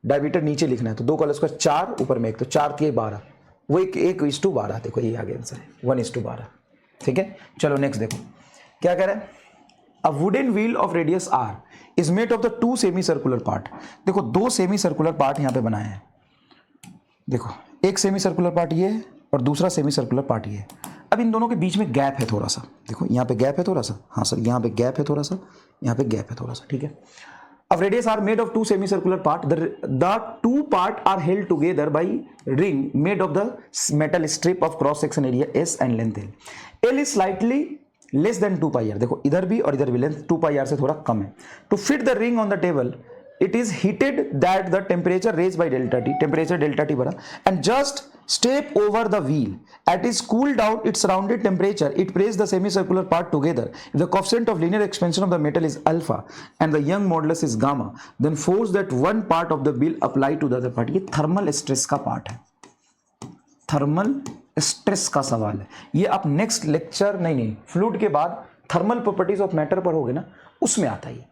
डायमीटर नीचे लिखना है तो 2 का स्क्वायर 4 ऊपर में 1, तो 4 3 12, वो 1:12, देखो ये आगे आंसर है 1:12, ठीक है। चलो नेक्स्ट देखो क्या कह रहा है, A wooden wheel of radius r is made of the 2 semi-circular part। देखो 2 सेमी सर्कुलर पार्ट यहाँ पे बनाए हैं, देखो एक सेमी सर्कुलर पार्ट ये है और दूसरा सेमी सर्कुलर पार्ट ये है। अब इन दोनों के बीच में गैप है थोड़ा सा, देखो यहाँ पे गैप है थोड़ा सा, हाँ सर यहाँ पे गैप है थोड़ा सा, यहाँ पे गैप है थोड़ा सा, ठीक है। अब radius R made of 2 semicircular part, the 2 part are held together by ring made of the metal strip of cross section area S and length L. L is slightly less than 2 pi R, देखो इधर भी और इधर भी लेंथ 2 पाई आर से थोड़ा कम है। To fit the ring on the table it is heated that the temperature raised by delta T, temperature delta T बढ़ा, and just step over the wheel at is cool down its surrounded temperature, it press the semi circular part together, the coefficient of linear expansion of the metal is alpha and the Young modulus is gamma, then force that one part of the wheel apply to the other part. ये थर्मल स्ट्रेस का पार्ट है, थर्मल स्ट्रेस का सवाल है ये। आप नेक्स्ट लेक्चर नहीं फ्लूइड के बाद थर्मल प्रॉपर्टीज ऑफ मैटर पर होगे ना, उसमें आता है।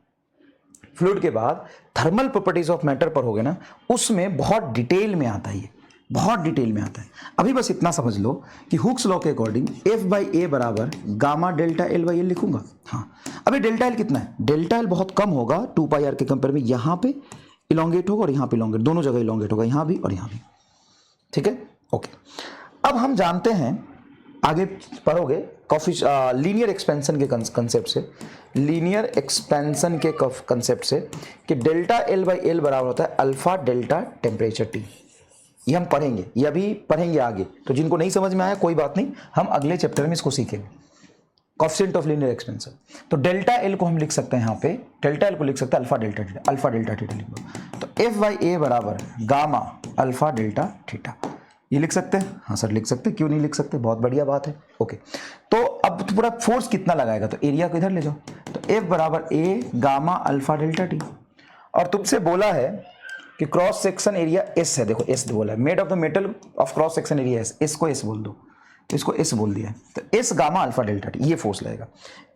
फ्लूइड के बाद थर्मल प्रॉपर्टीज ऑफ मैटर पर होगे ना, उसमें बहुत डिटेल में आता है, ये बहुत डिटेल में आता है। अभी बस इतना समझ लो कि हुक्स लॉ के अकॉर्डिंग F बाई ए बराबर gamma delta L by L लिखूंगा। हाँ अभी डेल्टा एल कितना है, डेल्टा एल बहुत कम होगा 2 पाई आर के कंपेयर में, यहाँ पे इलोंगेट होगा और यहाँ पे इलोंगेट, दोनों जगह इलोंगेट होगा, यहाँ भी और यहाँ भी, ठीक है ओके। अब हम जानते हैं, आगे पढ़ोगे लीनियर एक्सपेंशन के कंसेप्ट से, लीनियर एक्सपेंशन के कंसेप्ट से कि डेल्टा एल बाई एल बराबर होता है अल्फा डेल्टा टेम्परेचर टी। ये हम पढ़ेंगे, ये अभी पढ़ेंगे आगे, तो जिनको नहीं समझ में आया कोई बात नहीं, हम अगले चैप्टर में इसको सीखेंगे। कोएफिशिएंट ऑफ लीनियर एक्सपेंशन, तो डेल्टा एल को हम लिख सकते हैं यहाँ पे, डेल्टा एल को लिख सकते हैं अल्फा डेल्टा थीटा लिख लो, तो एफ बाई ए बराबर गामा अल्फा डेल्टा थीटा, ये लिख सकते हैं। हाँ सर लिख सकते हैं, क्यों नहीं लिख सकते, बहुत बढ़िया बात है ओके। तो अब तो पूरा फोर्स कितना लगाएगा, तो एरिया को इधर ले जाओ, तो एफ बराबर ए गामा अल्फा डेल्टा टी, और तुमसे बोला है कि क्रॉस सेक्शन एरिया एस है, देखो एस बोला है, made of the metal of cross section area S, S को एस बोल दो, तो इसको एस बोल दिया है, तो S gamma alpha delta T, ये फोर्स लगेगा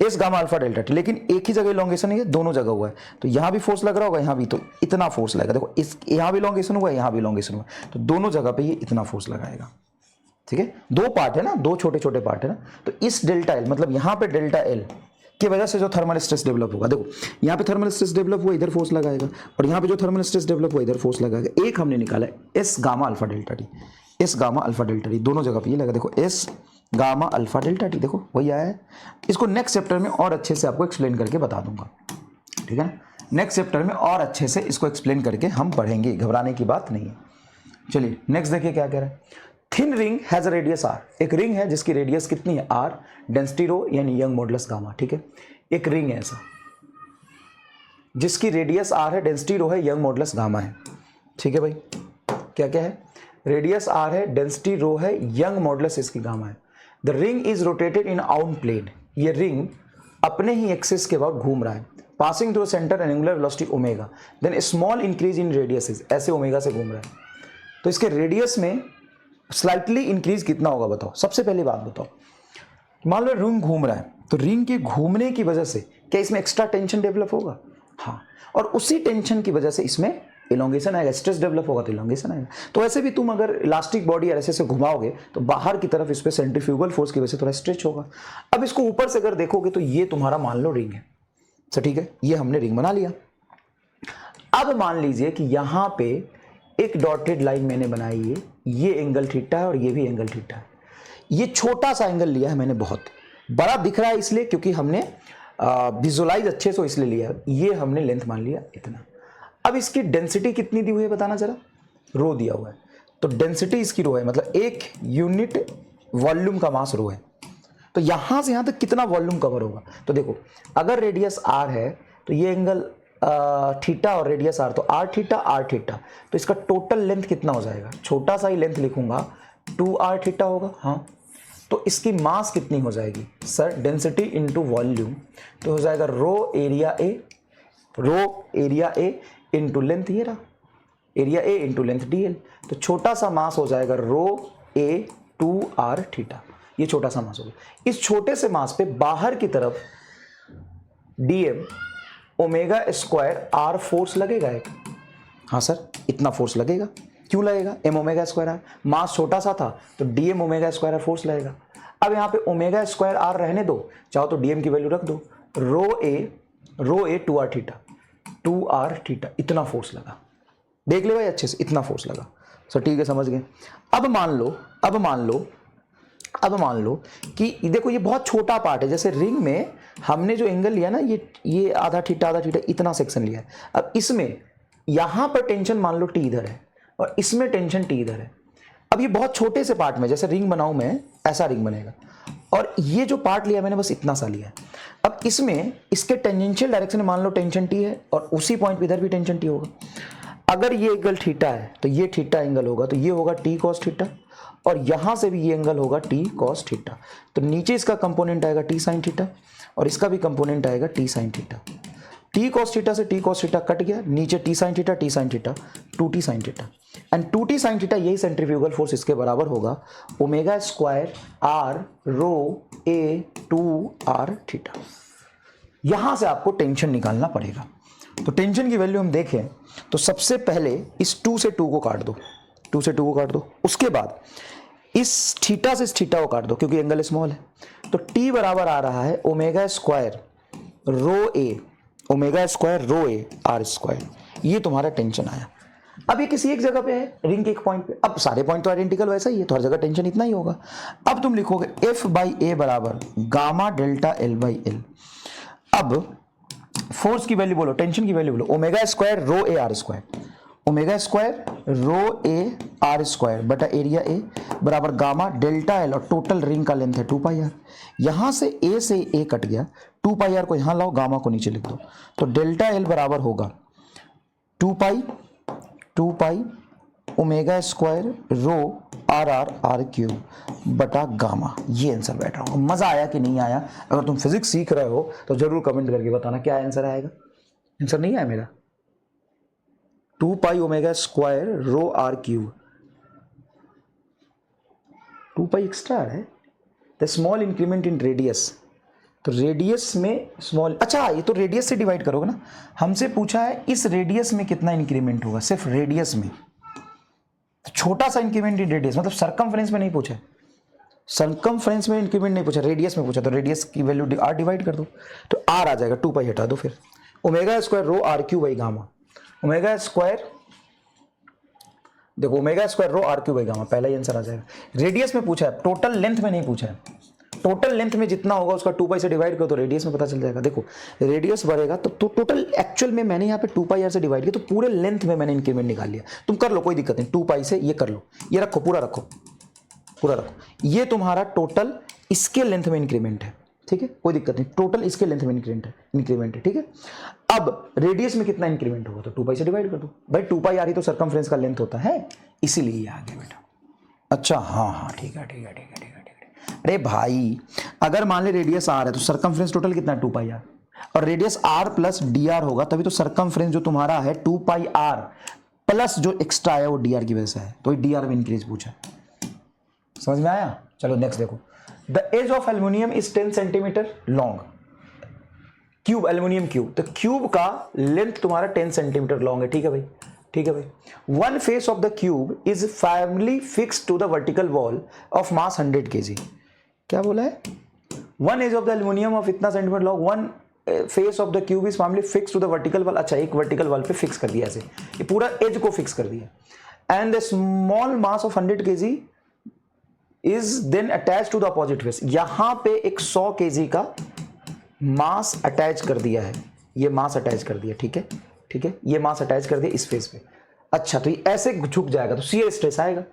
S gamma alpha delta T. लेकिन एक ही जगह इलॉन्गेशन नहीं है, दोनों जगह हुआ है, तो यहाँ भी फोर्स लग रहा होगा, यहाँ भी, तो इतना फोर्स लगेगा। देखो इस यहाँ भी इलॉन्गेशन हुआ है, यहाँ भी इलॉन्गेशन हुआ है, तो दोनों जगह पे ये इतना फोर्स लगाएगा। ठीक है, दो पार्ट है ना, दो छोटे छोटे पार्ट है ना, तो इस डेल्टा एल मतलब यहाँ पे डेल्टा एल की वजह से जो थर्मल स्ट्रेस डेवलप होगा, देखो यहाँ पे थर्मल स्ट्रेस डेवलप हुआ, इधर फोर्स लगाएगा, और यहाँ पे जो थर्मल स्ट्रेस डेवलप हुआ, इधर फोर्स लगाएगा। एक हमने निकाला है S gamma alpha delta T, S gamma alpha delta T, दोनों जगह पे ये लगा, देखो S gamma alpha delta T, देखो वही आया है। इसको नेक्स्ट चैप्टर में और अच्छे से आपको एक्सप्लेन करके बता दूंगा, ठीक है ना, नेक्स्ट चैप्टर में और अच्छे से इसको एक्सप्लेन करके हम पढ़ेंगे, घबराने की बात नहीं है। चलिए नेक्स्ट देखिए क्या कह रहा है। Thin ring has a radius R, एक रिंग है जिसकी रेडियस कितनी है आर, डेंसिटी रो यानी यंग मॉडुलस गामा। ठीक है, एक रिंग है ऐसा जिसकी रेडियस आर है, डेंसिटी रो है, यंग मॉडुलस गामा है। ठीक है भाई, क्या क्या है, रेडियस आर है, डेंसिटी रो है, यंग मॉडुलस इसकी गामा है। द रिंग इज रोटेटेड इन आउन प्लेन, ये रिंग अपने ही एक्सिस के बाद घूम रहा है, passing through centre and angular velocity omega, then small increase in radius is, ऐसे ओमेगा से घूम रहा है। तो इसके रेडियस में स्लाइटली इंक्रीज कितना होगा बताओ। सबसे पहली बात बताओ, मान लो रिंग घूम रहा है, तो रिंग के घूमने की वजह से क्या इसमें एक्स्ट्रा टेंशन डेवलप होगा? हाँ, और उसी टेंशन की वजह से इसमें इलोंगेशन आएगा, स्ट्रेस डेवलप होगा तो इलोंगेशन आएगा। तो ऐसे भी तुम अगर इलास्टिक बॉडी ऐसे से घुमाओगे तो बाहर की तरफ इस पर सेंट्रीफ्यूगल फोर्स की वजह से थोड़ा स्ट्रेच होगा। अब इसको ऊपर से अगर देखोगे तो ये तुम्हारा मान लो रिंग है, तो ठीक है, ये हमने रिंग बना लिया। अब मान लीजिए कि यहां पे एक डॉटेड लाइन मैंने बनाई है, ये एंगल थीटा है और ये भी एंगल थीटा है। ये छोटा सा एंगल लिया है मैंने, बहुत बड़ा दिख रहा है इसलिए क्योंकि हमने विजुअलाइज अच्छे से इसलिए लिया है। ये हमने लेंथ मान लिया इतना। अब इसकी डेंसिटी कितनी दी हुई है बताना जरा, रो दिया हुआ है, तो डेंसिटी इसकी रो है, मतलब एक यूनिट वॉल्यूम का मास रो है। तो यहां से यहां तक कितना वॉल्यूम कवर होगा, तो देखो अगर रेडियस आर है तो ये एंगल थीटा और रेडियस आर, तो आर थीटा, तो इसका टोटल लेंथ कितना हो जाएगा, छोटा सा ही लेंथ लिखूंगा, 2r थीटा होगा। हाँ, तो इसकी मास कितनी हो जाएगी सर, डेंसिटी इनटू वॉल्यूम, तो हो जाएगा रो एरिया ए इनटू लेंथ, ये रहा area A into length dl। तो छोटा सा मास हो जाएगा रो ए 2r थीटा, ये छोटा सा मास होगा। इस छोटे से मास पे बाहर की तरफ dm omega square R force लगेगा एक। हाँ सर, इतना फोर्स लगेगा, क्यों लगेगा, M omega square R, mass छोटा सा था तो D M omega square R force लगेगा। अब यहाँ पे ओमेगा स्क्वायर आर रहने दो, चाहो तो डीएम की वैल्यू रख दो, रो ए 2r थीटा, इतना फोर्स लगा। देख ले भाई अच्छे से, इतना फोर्स लगा। सर ठीक है, समझ गए। अब मान लो कि देखो ये बहुत छोटा पार्ट है, जैसे रिंग में हमने जो एंगल लिया ना, ये आधा थीटा इतना सेक्शन लिया है। अब इसमें यहां पर टेंशन मान लो टी इधर है और इसमें टेंशन टी इधर है। अब ये बहुत छोटे से पार्ट में, जैसे रिंग बनाऊं मैं, ऐसा रिंग बनेगा, और ये जो पार्ट लिया मैंने बस इतना सा लिया है। अब इसमें इसके टेंजेंशियल डायरेक्शन में मान लो टेंशन टी है और उसी पॉइंट पे इधर भी टेंशन टी होगा। अगर ये एंगल थीटा है तो ये थीटा एंगल होगा, तो ये होगा टी कॉस थीटा, और यहां से भी ये एंगल होगा टी कॉस थीटा। तो नीचे इसका कंपोनेंट आएगा टी साइन थीटा और इसका भी कंपोनेंट आएगा T sine theta. T cos theta से टी कॉस थीटा कट गया, नीचे T sine theta 2t sine theta, and 2t sine theta यही सेंट्रीफ्यूगल फोर्स इसके बराबर होगा omega square R rho A 2r theta. यहां से आपको टेंशन निकालना पड़ेगा। तो टेंशन की वैल्यू हम देखें तो सबसे पहले इस 2 से 2 को काट दो, उसके बाद इस थीटा से इस थीटा को काट दो क्योंकि एंगल स्मॉल है। तो t बराबर आ रहा है omega square rho A R square. ये तुम्हारा टेंशन आया। अब ये किसी एक जगह पे है, रिंग के एक पॉइंट पे, अब सारे पॉइंट तो आइडेंटिकल वैसा ही है, तो हर जगह टेंशन इतना ही होगा। अब तुम लिखोगे F बाई ए बराबर gamma delta L by L. अब फोर्स की वैल्यू बोलो, टेंशन की वैल्यू बोलो, omega square rho A R square बटा एरिया ए बराबर गामा डेल्टा एल, और टोटल रिंग का लेंथ है 2 पाई आर। यहां से ए कट गया, 2 पाई आर को यहां लाओ, गामा को नीचे लिख दो, तो डेल्टा एल बराबर होगा 2 pi omega square rho R cube बटा गामा। ये आंसर बैठ रहा होगा। मजा आया कि नहीं आया? अगर तुम फिजिक्स सीख रहे हो तो जरूर कमेंट करके बताना क्या आंसर आएगा। आंसर नहीं आया मेरा? 2 pi omega square rho R cube, 2 pi extra है, the small increment in radius, तो रेडियस में स्मॉल, अच्छा ये तो रेडियस से डिवाइड करोगे ना, हमसे पूछा है इस रेडियस में कितना इंक्रीमेंट होगा, सिर्फ रेडियस में, तो छोटा सा इंक्रीमेंट इन रेडियस, मतलब सरकमफ्रेंस में नहीं पूछा है, सरकमफ्रेंस में इंक्रीमेंट नहीं पूछा, रेडियस में पूछा, तो रेडियस की वैल्यू आर डिवाइड कर दो, तो आर आ जाएगा, 2 पाई हटा दो, फिर omega square rho R cube by gamma, omega square, देखो omega square rho R cube by gamma, पहला ही आंसर आ जाएगा। रेडियस में पूछा है, टोटल लेंथ में नहीं पूछा है, टोटल लेंथ में जितना होगा उसका 2 पाई से डिवाइड करो तो रेडियस में पता चल जाएगा। देखो रेडियस बढ़ेगा तो टोटल, एक्चुअल में मैंने यहाँ पे 2 पाई आर से डिवाइड किया, तो पूरे लेंथ में मैंने इंक्रीमेंट निकाल लिया। तुम कर लो, कोई दिक्कत नहीं, 2 पाई से ये कर लो, ये रखो, पूरा रखो, पूरा रखो, ये तुम्हारा टोटल इसके लेंथ में इंक्रीमेंट है, ठीक है, कोई दिक्कत नहीं, टोटल इसके लेंथ में इंक्रीमेंट है, ठीक है। अब रेडियस में कितना इंक्रीमेंट होगा, तो 2 पाई से डिवाइड कर दो भाई, 2 पाई आ रही तो सरकमफ्रेंस का लेंथ होता है, इसीलिए ये आ गया बेटा। अच्छा हाँ, ठीक है। अरे भाई अगर मान ले रेडियस आर है तो सरकमफ्रेंस टोटल कितना है, 2 पाई आर, और radius R plus D R होगा, तभी तो सरकमफ्रेंस जो तुम्हारा है 2 पाई आर प्लस जो एक्स्ट्रा है वो डी आर की वजह से है, तो डी आर में इंक्रीज पूछा, समझ में आया। चलो नेक्स्ट देखो, the edge of aluminium is 10 centimetre long, cube, aluminium cube, तो क्यूब का लेंथ तुम्हारा 10 सेंटीमीटर लॉन्ग है, ठीक है भाई, ठीक है भाई। One face of the cube is firmly fixed to the vertical wall of mass 100 kg, क्या बोला है, one edge of the aluminium of इतना centimetre long, one face of the cube is firmly fixed to the vertical wall, अच्छा एक वर्टिकल वॉल पे फिक्स कर दिया, ऐसे ये पूरा एज को फिक्स कर दिया, and the small mass of 100 kg is then attach to the opposite face, यहां पे एक 100 kg का मास अटैच कर दिया है, ये मास अटैच कर दिया, ठीक है, ठीक है, ये मास अटैच कर दिया इस फेस पे, अच्छा तो ये ऐसे झुक जाएगा तो शियर स्ट्रेस आएगा,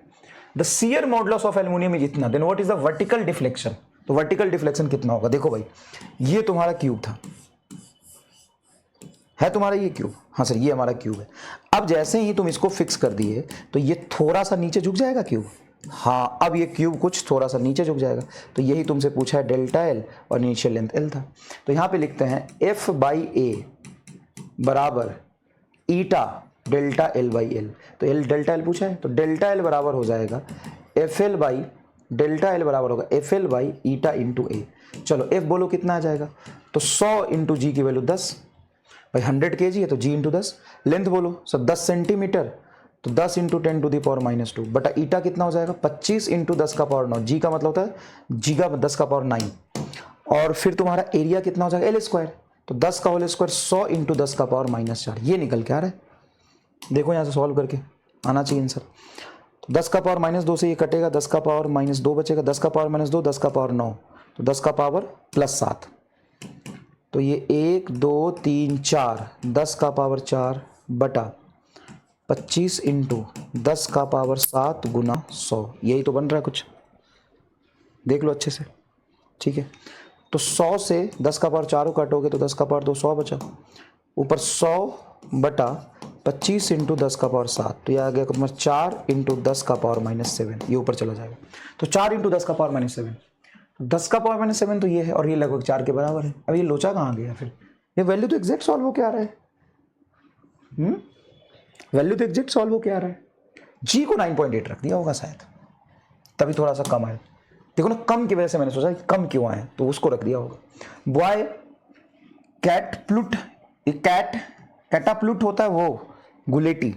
the shear modulus of aluminium is इतना, then what is the vertical deflection, तो वर्टिकल डिफ्लेक्शन कितना होगा, देखो भाई ये तुम्हारा क्यूब था, है तुम्हारा ये क्यूब, हाँ सर ये हमारा क्यूब है, अब जैसे ही तुम इसको फिक्स कर दिए तो ये थोड़ा सा नीचे झुक जाएगा क्यूब, हाँ अब ये क्यूब कुछ थोड़ा सा नीचे झुक जाएगा, तो यही तुमसे पूछा है डेल्टा एल और इनिशियल लेंथ एल था, तो यहाँ पे लिखते हैं एफ बाई ए बराबर eta delta L by L, तो एल डेल्टा एल पूछा है, तो डेल्टा एल बराबर हो जाएगा F L by, delta L बराबर होगा F L by eta into A, चलो एफ बोलो कितना आ जाएगा, तो 100 इंटू जी की वैल्यू 10, भाई 100 kg है तो जी इंटू 10, लेंथ बोलो सर 10 सेंटीमीटर, तो 10 इंटू 10 टू द पावर -2 बटा ईटा कितना हो जाएगा 25 इंटू 10 का पावर 9, जी का मतलब होता है जी का 10 का पावर 9, और फिर तुम्हारा एरिया कितना हो जाएगा एल स्क्वायर, तो 10 का होल स्क्वायर 100 इंटू 10 का पावर -4, ये निकल के आ रहा है, देखो यहाँ से सॉल्व करके आना चाहिए आंसर, तो 10 का पावर -2 से ये कटेगा, 10 का पावर -2 बचेगा, 10 का पावर -2, 10 का पावर 9, तो 10 का पावर +7, तो ये 1 2 3 4, 10 का पावर 4 बटा 25 इंटू 10 का पावर 7 गुना 100, यही तो बन रहा है कुछ, देख लो अच्छे से, ठीक है, तो 100 से 10 का पावर 4 काटोगे तो 10 का पावर 2 100 बचा, ऊपर 100 बटा 25 इंटू 10 का पावर 7, तो यह आ गया तुम्हारा 4 इंटू 10 का पावर -7, ये ऊपर चला जाएगा, तो 4 इंटू 10 का पावर -7, 10 का पावर -7 तो ये है, और ये लगभग 4 के बराबर है, अब ये लोचा कहाँ गया, फिर ये वैल्यू तो एग्जैक्ट सॉल्व होके आ रहा है, वैल्यू तो एग्जैक्ट सॉल्व होके आ रहा है, जी को 9.8 रख दिया होगा शायद, तभी थोड़ा सा कम आया, देखो ना कम की वजह से मैंने सोचा कि कम क्यों आए, तो उसको रख दिया होगा। बॉय कैटप्लूट, कैटाप्लूट होता है वो गुलेटी,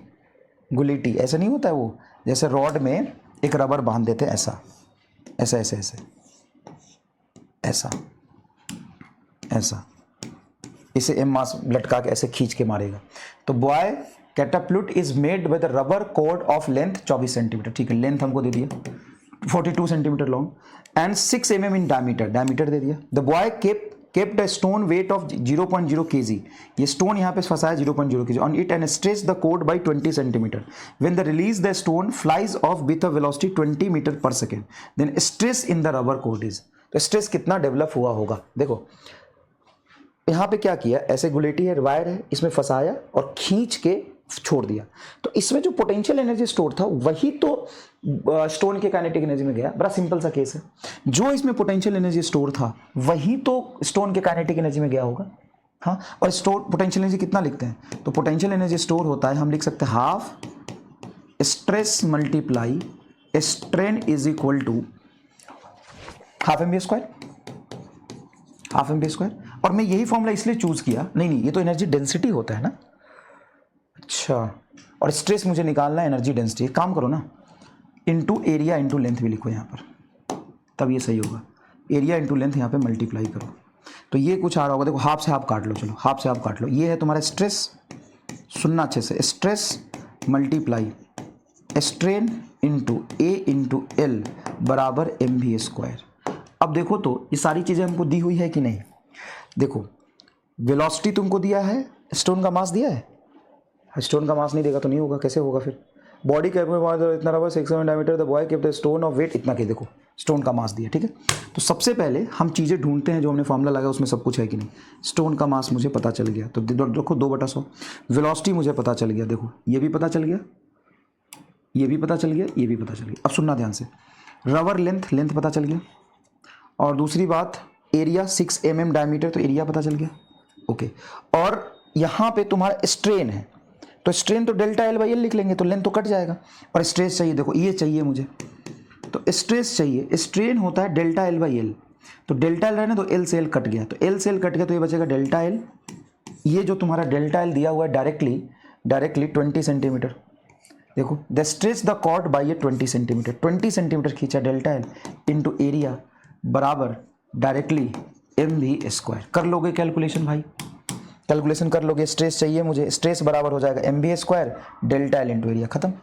गुलेटी ऐसा नहीं होता है वो, जैसे रॉड में एक रबर बांध देते हैं ऐसा, ऐसा ऐसे ऐसे ऐसा ऐसा, इसे एम मास लटका के ऐसे खींच के मारेगा, तो boy catapult is made with rubber cord of length 24 centimetre, ठीक है, लेंथ हमको दे दिया 42 centimetre long and 6 mm in diameter, diameter दे दिया, the boy kept a stone weight of 0.0 kg, ये स्टोन यहाँ पे फंसा है 0.0 kg on it and stretched the cord by 20 centimeter, when the release the stone flies off with a velocity 20 meter per second, then stress in the rubber cord is, तो स्ट्रेस कितना डेवलप हुआ होगा, देखो यहाँ पे क्या किया, ऐसे गुलेटी है, वायर है, इसमें फंसाया और खींच के छोड़ दिया, तो इसमें जो पोटेंशियल एनर्जी स्टोर था वही तो स्टोन के काइनेटिक एनर्जी में गया, बड़ा सिंपल सा केस है, जो इसमें पोटेंशियल एनर्जी स्टोर था वही तो स्टोन के काइनेटिक एनर्जी में गया होगा, हाँ, और स्टोर पोटेंशियल एनर्जी कितना लिखते हैं, तो पोटेंशियल एनर्जी स्टोर होता है, हम लिख सकते हैं half stress multiply strain is equal to half M B square, half M B square. और मैं यही फॉर्मूला इसलिए चूज किया, नहीं ये तो एनर्जी डेंसिटी होता है ना, अच्छा, और स्ट्रेस मुझे निकालना है एनर्जी डेंसिटी। काम करो ना, इंटू एरिया इंटू लेंथ भी लिखो यहाँ पर, तब ये सही होगा। एरिया इंटू लेंथ यहाँ पे मल्टीप्लाई करो, तो ये कुछ आ रहा होगा, देखो हाफ से हाफ काट लो, चलो हाफ से हाफ काट लो। ये है तुम्हारा स्ट्रेस, सुनना अच्छे से, स्ट्रेस मल्टीप्लाई स्ट्रेन इंटू ए इंटू एल बराबर एम वी स्क्वायर। अब देखो तो ये सारी चीज़ें हमको दी हुई है कि नहीं, देखो वेलोसिटी तुमको दिया है, स्टोन का मास दिया है, स्टोन का मास नहीं देगा तो नहीं होगा, कैसे होगा फिर। बॉडी कैपेबल इतना rubber 6 diameter, the boy kept the stone of weight इतना के, देखो स्टोन का मास दिया, ठीक है। तो सबसे पहले हम चीज़ें ढूंढते हैं, जो हमने फॉर्मूला लगा उसमें सब कुछ है कि नहीं। स्टोन का मास मुझे पता चल गया, तो देखो 2/100। वेलोसिटी मुझे पता चल गया, देखो ये भी पता चल गया, ये भी पता चल गया, ये भी पता चल गया। अब सुनना ध्यान से, रबर लेंथ, लेंथ पता चल गया, और दूसरी बात एरिया 6 mm डायमीटर, तो एरिया पता चल गया, ओके। और यहाँ पे तुम्हारा स्ट्रेन है, तो स्ट्रेन तो डेल्टा एल बाई एल लिख लेंगे, तो लेंथ तो कट जाएगा। और स्ट्रेस चाहिए, देखो ये चाहिए मुझे, तो स्ट्रेस चाहिए, स्ट्रेन होता है डेल्टा एल बाई एल, तो डेल्टा एल रहने तो एल से एल कट गया, तो एल से एल कट गया तो ये बचेगा डेल्टा एल। ये जो तुम्हारा डेल्टा एल दिया हुआ है डायरेक्टली 20 सेंटीमीटर, देखो the stretch the cord by a 20 centimetre, 20 centimetre खींचा डेल्टा एल इंटू एरिया बराबर डायरेक्टली एम वी स्क्वायर। कर लोगे कैलकुलेशन भाई, कैलकुलेशन कर लोगे। स्ट्रेस चाहिए मुझे, स्ट्रेस बराबर हो जाएगा M V square delta L into area, खत्म।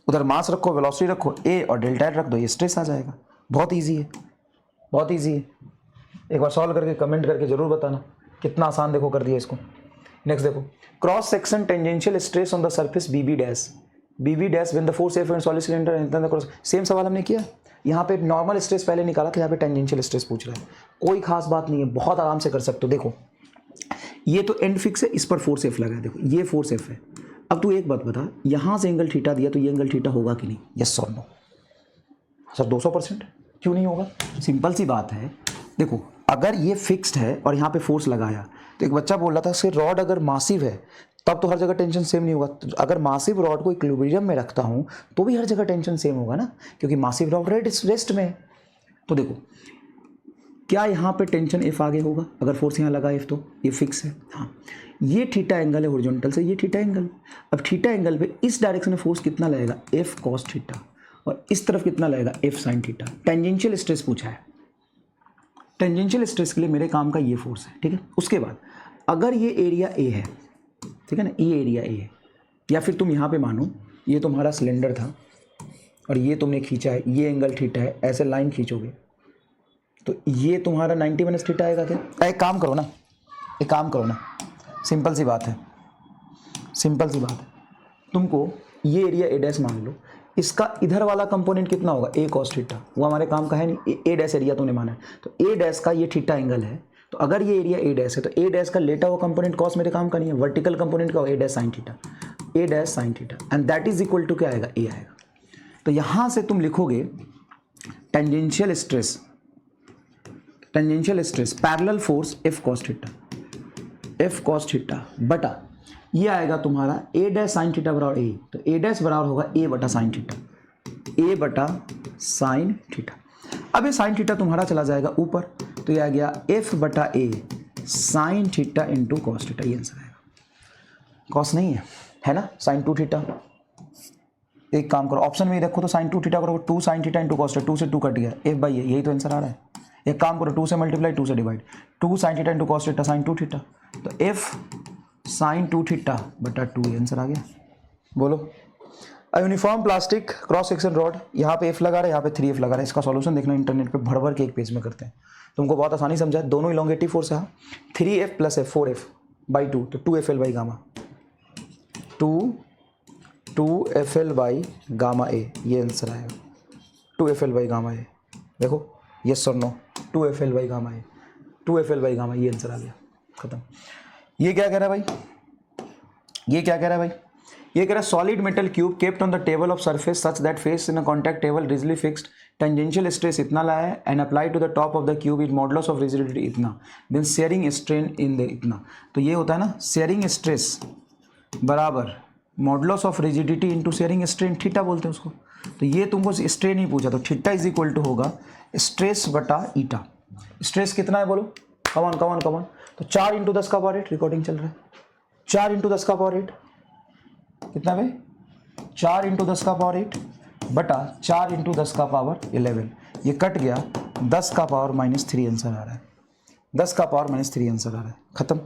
उधर मास रखो, वेलोसिटी रखो, ए और डेल्टा एल रख दो, ये स्ट्रेस आ जाएगा। बहुत ईजी है, बहुत ईजी है। एक बार सॉल्व करके कमेंट करके जरूर बताना कितना आसान देखो कर दिया इसको। नेक्स्ट देखो, cross section tangential stress on the surface BB dash when the force F and solid cylinder, same सवाल हमने किया। यहाँ पे नॉर्मल स्ट्रेस पहले निकाला था, यहाँ पे टेंजेंशियल स्ट्रेस पूछ रहा है। कोई खास बात नहीं है, बहुत आराम से कर सकते हो। देखो ये तो एंड फिक्स है, इस पर फोर्स एफ लगा है, देखो ये फोर्स एफ है। अब तू एक बात बता, यहाँ से एंगल थीटा दिया तो ये एंगल थीटा होगा कि नहीं, यस और नो। सर 200% क्यों नहीं होगा, सिंपल सी बात है। देखो अगर ये फिक्स्ड है और यहाँ पे फोर्स लगाया, तो एक बच्चा बोल रहा था सर रॉड अगर मासिव है तब तो हर जगह टेंशन सेम नहीं होगा। तो अगर मासिव रॉड को इक्विलिब्रियम में रखता हूँ तो भी हर जगह टेंशन सेम होगा ना, क्योंकि मासिव रॉड रेस्ट में है। तो देखो क्या यहाँ पे टेंशन एफ आगे होगा, अगर फोर्स यहाँ लगा एफ तो ये फिक्स है। हाँ ये थीटा एंगल है हॉरिजॉन्टल से, ये थीटा एंगल। अब थीटा एंगल पे इस डायरेक्शन में फोर्स कितना लगेगा, एफ कॉस थीटा, और इस तरफ कितना लगेगा, F sine theta. Tangential stress पूछा है, टेंजेंशियल स्ट्रेस के लिए मेरे काम का ये फोर्स है, ठीक है। उसके बाद अगर ये एरिया ए है, ठीक है ना, ये एरिया ए है, या फिर तुम यहाँ पे मानो ये तुम्हारा सिलेंडर था और ये तुमने खींचा है, ये एंगल थीटा है, ऐसे लाइन खींचोगे तो ये तुम्हारा 90 माइनस थीटा आएगा क्या। एक काम करो ना, एक काम करो ना, सिंपल सी बात है, सिंपल सी बात है। तुमको ये एरिया ए डैश मान लो, इसका इधर वाला कंपोनेंट कितना होगा, ए कॉस थीटा, वो हमारे काम का है नहीं। ए डैश एरिया तूने माना है, तो ए डैश का ये थीटा एंगल है, तो अगर ये एरिया ए डैश है तो ए डैश का लेटा हुआ कंपोनेंट कॉस मेरे काम का नहीं है, वर्टिकल कंपोनेंट का होगा A dash sine theta, A dash sine theta, and that is equal to क्या आएगा, ए आएगा। तो यहाँ से तुम लिखोगे tangential stress, tangential stress parallel force F cos theta, F cos theta बटा ये आएगा तुम्हारा ए डैश साइन थीटा बराबर ए, तो ए डैश बराबर होगा ए बटा साइन थीटा, ए बटा साइन थीटा। अब ये साइन थीटा तुम्हारा चला जाएगा ऊपर, तो ये आ गया एफ बटा A sine theta into cos theta, ये आंसर आएगा। कॉस नहीं है ना, साइन 2 थीटा। एक काम करो ऑप्शन में देखो तो साइन 2 थीटा करो, 2 sign theta into cos theta, 2 से 2 कट गया, एफ बाई ए, यही तो आंसर आ रहा है। एक काम करो 2 से मल्टीप्लाई 2 से divide, 2 sign theta into cos theta sine 2 theta, तो एफ साइन 2 थीटा बटा 2, ये आंसर आ गया। बोलो uniform plastic cross section rod, यहाँ पे एफ लगा रहा है, यहाँ पे 3F लगा रहा है। इसका सॉल्यूशन देखना इंटरनेट पे भर भर के एक पेज में करते हैं, तुमको बहुत आसानी समझा है। दोनों इलोंगेटिव फोर्स है, 3F plus F 4F by 2, तो 2FL by gamma, 2FL by gamma ए, ये आंसर आएगा। 2FL बाई गामा ए, देखो यस और no, 2FL by gamma A, 2FL by gamma, ये आंसर आ गया, खत्म। ये क्या कह रहा है भाई, ये क्या कह रहा है भाई, ये कह रहा है solid metal cube kept on the table of surface such that face in a contact table rigidly fixed, tangential stress इतना लाया है and apply to the top of the cube is modulus of rigidity इतना, then shearing strain in the इतना। तो ये होता है ना शेयरिंग स्ट्रेस बराबर modulus of rigidity into shearing strain, theta बोलते हैं उसको। तो ये तुमको स्ट्रेन ही पूछा, तो थीटा इज इक्वल टू होगा स्ट्रेस बटा ईटा। स्ट्रेस कितना है बोलो, कमान कमान कमान, तो 4 × 10 का पावर 8, रिकॉर्डिंग चल रहा है, 4 × 10 का पावर 8 कितना भाई, 4 × 10 का पावर 8 बटा 4 × 10 का पावर 11, ये कट गया, 10 का पावर -3 आंसर आ रहा है, 10 का पावर -3 आंसर आ रहा है, खत्म।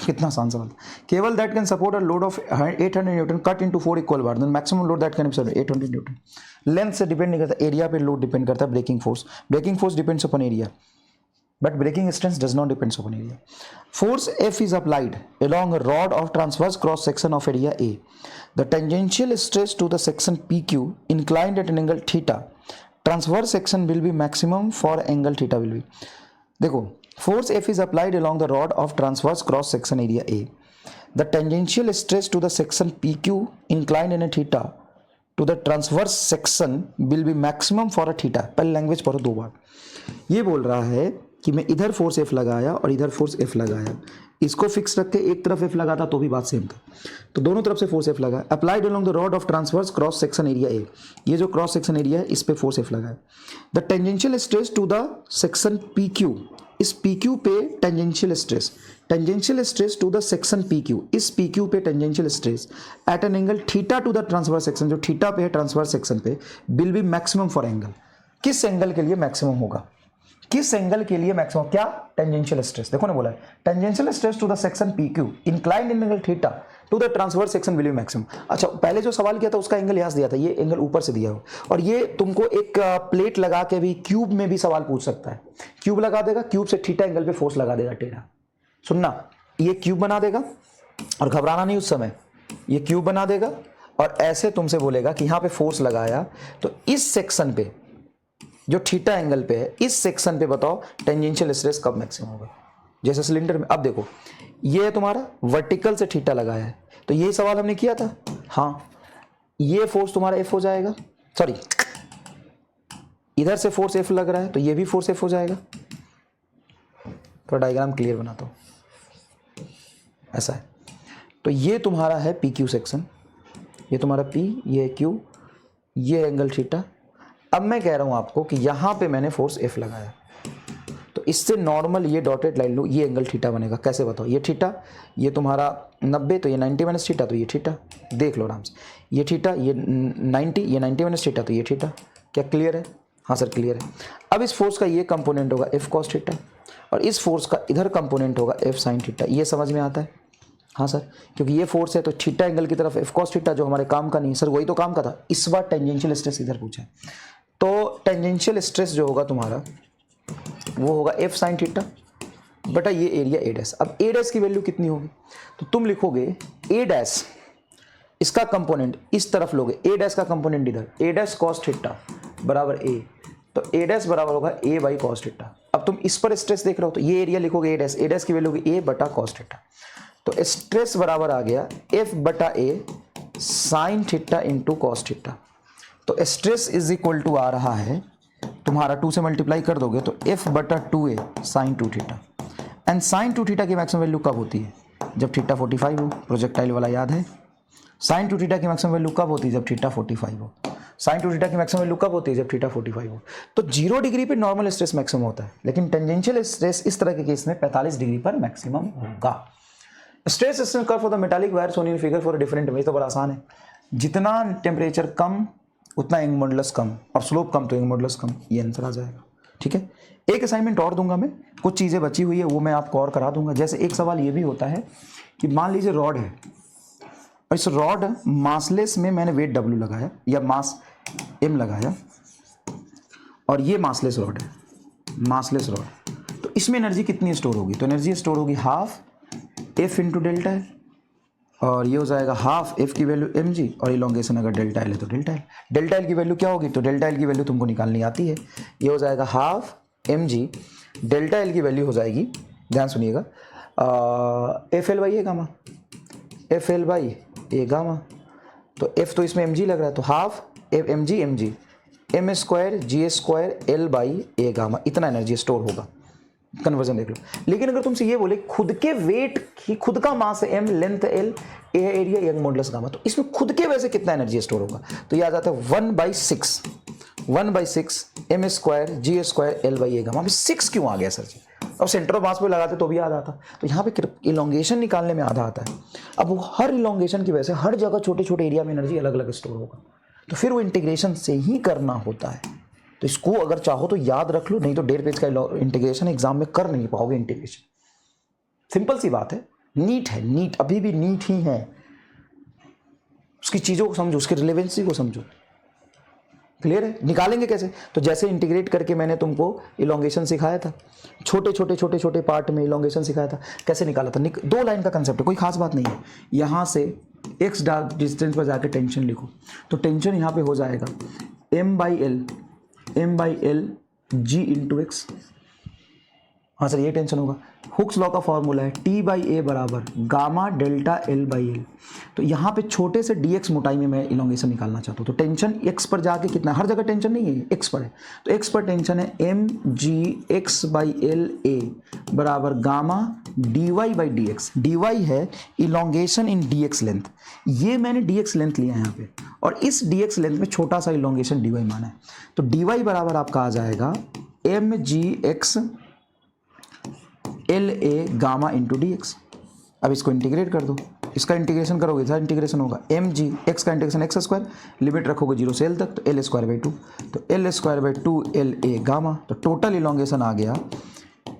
कितना आसान सवाल। Cable that can support a load of 800 newton cut into 4 equal bar, then maximum load that can support 800 newton. Length से डिपेंड नहीं करता, एरिया पे लोड डिपेंड करता है, breaking force depends upon area, but breaking strength does not depend upon area. Force F is applied along a rod of transverse cross section of area A. The tangential stress to the section PQ inclined at an angle theta. Transverse section will be maximum for angle theta will be. देखो, force F is applied along the rod of transverse cross section area A. The tangential stress to the section PQ inclined in a theta to the transverse section will be maximum for a theta. पहले लैंग्वेज पढ़ो 2 बार। ये बोल रहा है कि मैं इधर फोर्स F लगाया और इधर फोर्स F लगाया, इसको फिक्स रख के एक तरफ F लगाता तो भी बात सेम था, तो दोनों तरफ से फोर्स F लगा। Applied along the rod of transverse cross section area A, ये जो क्रॉस सेक्शन एरिया है इस पे फोर्स F लगा है। The tangential stress to the section PQ, इस PQ पे tangential stress to the section PQ, इस PQ पे tangential stress at an angle theta to the transverse section, जो थीटा पे है ट्रांसवर्स सेक्शन पे, will be maximum for angle. किस एंगल के लिए मैक्सिमम होगा, किस एंगल के लिए मैक्सिमम, क्या, टेंजेंशियल स्ट्रेस। देखो ना बोला है tangential stress to the section PQ inclined in angle theta to the transverse section will be maximum. अच्छा, पहले जो सवाल किया था उसका एंगल यहां से दिया था, ये एंगल ऊपर से दिया हो, और ये तुमको एक प्लेट लगा के भी क्यूब में भी सवाल पूछ सकता है। क्यूब लगा देगा, क्यूब से थीटा एंगल पे फोर्स लगा देगा टेढ़ा। सुनना, ये क्यूब बना देगा और घबराना नहीं उस समय, ये क्यूब बना देगा और ऐसे तुमसे बोलेगा कि यहां पे फोर्स लगाया, तो इस सेक्शन पे जो थीटा एंगल पे है, इस सेक्शन पे बताओ टेंजेंशियल स्ट्रेस कब मैक्सिमम होगा। जैसे सिलेंडर में, अब देखो ये तुम्हारा वर्टिकल से थीटा लगाया है, तो यही सवाल हमने किया था। हाँ, ये फोर्स तुम्हारा F हो जाएगा, सॉरी इधर से फोर्स F लग रहा है तो ये भी फोर्स F हो जाएगा। तो डायग्राम क्लियर बनाता हूँ, ऐसा है। तो ये तुम्हारा है PQ सेक्शन, ये तुम्हारा P, ये Q, ये एंगल थीटा। अब मैं कह रहा हूं आपको कि यहां पे मैंने फोर्स F लगाया, तो इससे नॉर्मल ये डॉटेड लाइन लो, ये एंगल थीटा बनेगा। कैसे बताओ, ये थीटा, ये तुम्हारा 90, तो ये 90 माइनस थीटा, तो ये थीटा, देख लो आराम से, ये थीटा, ये 90, ये 90 माइनस थीटा, तो ये थीटा। क्या क्लियर है? हाँ सर क्लियर है। अब इस फोर्स का ये कंपोनेंट होगा F cos थीटा, और इस फोर्स का इधर कंपोनेंट होगा F sin थीटा। ये समझ में आता है? हाँ सर, क्योंकि ये फोर्स है तो थीटा एंगल की तरफ F cos थीटा, जो हमारे काम का नहीं है सर, वही तो काम का था। इस बार टेंजेंशियल स्ट्रेस इधर पूछा है, तो टेंजेंशियल स्ट्रेस जो होगा तुम्हारा वो होगा F sin थीटा बटा ये एरिया A डैश। अब A डैश की वैल्यू कितनी होगी, तो तुम लिखोगे A डैश, इसका कंपोनेंट इस तरफ लोगे, A डैश का कंपोनेंट इधर, A डैश cos थीटा बराबर A, तो A डैश बराबर होगा A बाई cos थीटा। अब तुम इस पर स्ट्रेस देख रहे हो तो ये एरिया लिखोगे A डैश की वैल्यू होगी A बटा cos थीटा, तो स्ट्रेस बराबर आ गया F बटा A sin theta into cos theta. तो स्ट्रेस इज इक्वल टू आ रहा है तुम्हारा 2 से मल्टीप्लाई कर दोगे तो F बटा 2A sin 2 theta. And sin 2 theta की मैक्सिमम वैल्यू कब होती है, जब थीटा 45 हो, प्रोजेक्टाइल वाला याद है। sin 2 थीटा की मैक्सिमम वैल्यू कब होती है, जब थीटा 45 हो। sin 2 थीटा की मैक्सिमम वैल्यू कब होती है, जब थीटा 45 हो। तो 0 डिग्री पे नॉर्मल स्ट्रेस मैक्सिमम होता है, लेकिन टेंजेंशियल स्ट्रेस इस तरह के केस में 45 डिग्री पर मैक्सिमम होगा। Stress strain curve for the metallic wire shown in figure for different image. तो बड़ा आसान है, जितना टेम्परेचर कम उतना एंगल मॉडुलस कम, और स्लोप कम तो एंगल मॉडुलस कम, ये आंसर आ जाएगा। ठीक है, एक असाइनमेंट और दूंगा मैं, कुछ चीज़ें बची हुई है वो मैं आपको और करा दूंगा। जैसे एक सवाल ये भी होता है कि मान लीजिए रॉड है, और इस रॉड मासलेस में मैंने वेट W लगाया या मास M लगाया, और ये मासलेस रॉड है, मासलेस रॉड, तो इसमें एनर्जी कितनी स्टोर होगी, तो एनर्जी स्टोर होगी half F into delta L, और ये हो जाएगा हाफ F की वैल्यू mg, और इलोंगेशन अगर डेल्टा एल है तो डेल्टा एल। डेल्टा एल की वैल्यू क्या होगी, तो डेल्टा एल की वैल्यू तुमको निकालनी आती है, ये हो जाएगा हाफ mg, डेल्टा एल की वैल्यू हो जाएगी, ध्यान सुनिएगा, F L by A gamma, F L by A gamma, तो F तो इसमें mg लग रहा है, तो half mg mg m square G square L by A gamma, इतना एनर्जी स्टोर होगा। कन्वर्जन देख लो। लेकिन अगर तुमसे ये बोले खुद के वेट ही, खुद का मास है m, लेंथ l, ए है एरिया, यंग मॉडुलस गामा, तो इसमें खुद के वैसे कितना एनर्जी स्टोर होगा, तो ये आ जाता है 1/6, 1/6 m square G square L by A gamma. अभी 6 क्यों आ गया सर जी? अब सेंटर ऑफ मास पे लगाते तो भी आधा आता, तो यहाँ पे इलोंगेशन निकालने में आधा आता है। अब वो हर इलोंगेशन की वजह से हर जगह छोटे छोटे एरिया में एनर्जी अलग अलग स्टोर होगा, तो फिर वो इंटीग्रेशन से ही करना होता है। तो इसको अगर चाहो तो याद रख लो, नहीं तो 1.5 पेज का इंटीग्रेशन एग्जाम में कर नहीं पाओगे इंटीग्रेशन। सिंपल सी बात है, नीट है, नीट अभी भी नीट ही है। उसकी चीज़ों को समझो, उसकी रिलेवेंसी को समझो। क्लियर है? निकालेंगे कैसे? तो जैसे इंटीग्रेट करके मैंने तुमको इलोंगेशन सिखाया था, छोटे छोटे छोटे छोटे पार्ट में इलोंगेशन सिखाया था, कैसे निकाला था? 2 लाइन का कंसेप्ट है, कोई खास बात नहीं है। यहाँ से x डिस्टेंस पर जाके टेंशन लिखो, तो टेंशन यहाँ पे हो जाएगा m/l g इंटू एक्स। हाँ सर, ये टेंशन होगा। हुक्स लॉ का फॉर्मूला है T/A बराबर गामा डेल्टा L/L। तो यहाँ पे छोटे से dx मोटाई में मैं इलोंगेशन निकालना चाहता हूँ, तो टेंशन x पर जाके कितना, हर जगह टेंशन नहीं है, x पर है, तो x पर टेंशन है mgx/LA बराबर गामा dy/dx। dy है इलोंगेशन इन dx लेंथ, ये मैंने dx लेंथ लिया है यहाँ पे, और इस dx लेंथ में छोटा सा इलोंगेशन dy माना है। तो dy बराबर आपका आ जाएगा mgx LA gamma into dx। अब इसको इंटीग्रेट कर दो, इसका इंटीग्रेशन करोगे इधर इंटीग्रेशन होगा mg x का इंटीग्रेशन x स्क्वायर, लिमिट रखोगे 0 से l तक, तो l स्क्वायर बाई 2, तो l square by 2 LA gamma. तो टोटल इलोंगेशन आ गया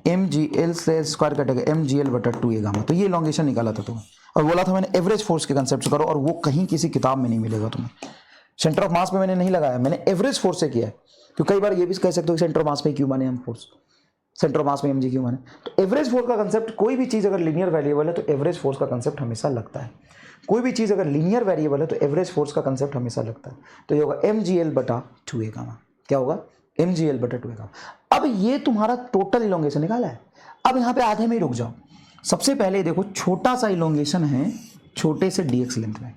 mg l से स्क्वायर कटेगा mgl बटा 2a गामा। तो ये इलोंगेशन निकाला था तुम्हें, और बोला था मैंने एवरेज फोर्स के कंसेप्ट से करो, और वो कहीं किसी किताब में नहीं मिलेगा तुम्हें। सेंटर ऑफ मास पे मैंने नहीं लगाया, मैंने एवरेज फोर्स से किया है। क्योंकि कई बार ये भी कह सकते हो कि सेंटर ऑफ मास पे क्यों माने हम फोर्स, सेंटर ऑफ मास में mg क्यों माने। तो एवरेज फोर्स का कंसेप्ट, कोई भी चीज़ अगर लीनियर वेरिएबल है तो एवरेज फोर्स का कंसेप्ट हमेशा लगता है। कोई भी चीज़ अगर लीनियर वेरिएबल है तो एवरेज फोर्स का कंसेप्ट हमेशा लगता है। तो ये होगा mgl बटा 2a गामा। क्या होगा? mgl बटा 2a गामा। अब ये तुम्हारा टोटल इलोंगेशन निकाला है। अब यहाँ पे आधे में ही रुक जाओ। सबसे पहले देखो, छोटा सा इलोंगेशन है छोटे से dx लेंथ में,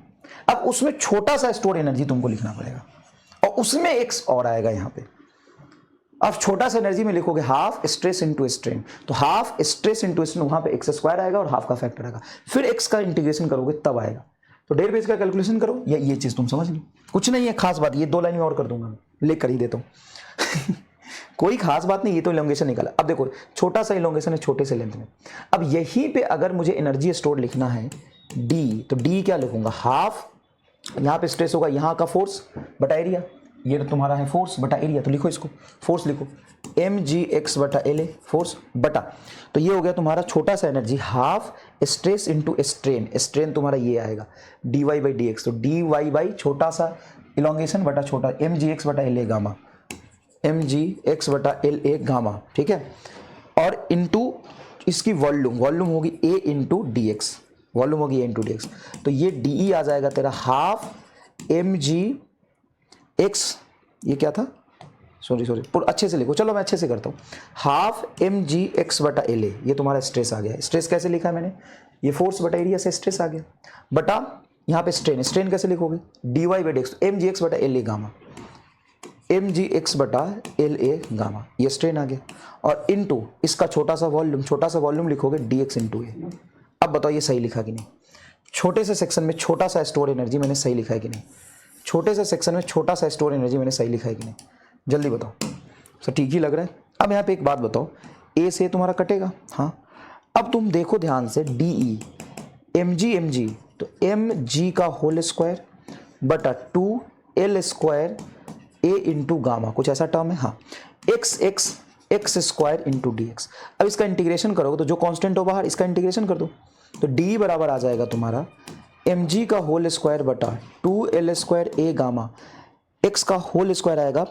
अब उसमें छोटा सा स्टोर एनर्जी तुमको लिखना पड़ेगा, और उसमें x और आएगा यहाँ पे। अब छोटा सा एनर्जी में लिखोगे हाफ स्ट्रेस इनटू स्ट्रेन, तो हाफ स्ट्रेस इनटू स्ट्रेन, वहां पे x स्क्वायर आएगा और हाफ का फैक्टर आएगा, फिर x का इंटीग्रेशन करोगे तब आएगा। तो 1.5 पेज का कैलकुलेशन करो, ये चीज तुम समझ लो, कुछ नहीं है खास बात। ये 2 लाइन में और कर दूंगा, लिख कर ही देता हूँ कोई खास बात नहीं, ये तो इलोंगेशन निकाला। अब देखो, छोटा सा इलोंगेशन है छोटे से लेंथ में। अब यहीं पे अगर मुझे एनर्जी स्टोर लिखना है d, तो d क्या लिखूंगा? हाफ, यहाँ पे स्ट्रेस होगा, यहाँ का फोर्स बटा एरिया, ये तो तुम्हारा है फोर्स बटा एरिया, तो लिखो इसको, फोर्स लिखो mgx बटा LA फोर्स बटा, तो ये हो गया तुम्हारा छोटा सा energy half stress into strain. Strain तुम्हारा ये आएगा dy बाई dx, तो dy बाई छोटा सा इलोंगेशन बटा छोटा mgx बटा LA गामा, mgx बटा LA गामा, ठीक है। और इनटू इसकी वॉल्यूम होगी a इंटू dx, वॉल्यूम होगी a इंटू dx, तो ये de आ जाएगा तेरा हाफ mg x, ये क्या था, सॉरी अच्छे से लिखो, चलो मैं अच्छे से करता हूँ, हाफ mgx बटा LA, ये तुम्हारा स्ट्रेस आ गया। स्ट्रेस कैसे लिखा है मैंने? ये फोर्स बटा एरिया से स्ट्रेस आ गया, बटा यहाँ पे स्ट्रेन कैसे लिखोगे? dy बाई dx, mgx बटा LA गामा, mgx बटा LA गामा, ये स्ट्रेन आ गया, और इनटू इसका छोटा सा वॉल्यूम लिखोगे dx इंटू ए। अब बताओ ये सही लिखा कि नहीं? छोटे से सेक्शन में छोटा सा स्टोर एनर्जी मैंने सही लिखा है कि नहीं? छोटे से सेक्शन में छोटा सा स्टोर एनर्जी मैंने सही लिखा है कि नहीं? जल्दी बताओ। सर ठीक ही लग रहा है। अब यहाँ पे एक बात बताओ, ए से तुम्हारा कटेगा, हाँ। अब तुम देखो ध्यान से, डी mg, तो mg का होल स्क्वायर बटा 2l square a into gamma, कुछ ऐसा टर्म है, हाँ, x स्क्वायर इंटू dx। अब इसका इंटीग्रेशन करोगे तो जो कांस्टेंट हो बाहर, इसका इंटीग्रेशन कर दो, तो d बराबर आ जाएगा तुम्हारा mg का होल स्क्वायर बटा 2l square a gamma, x का होल स्क्वायर आएगा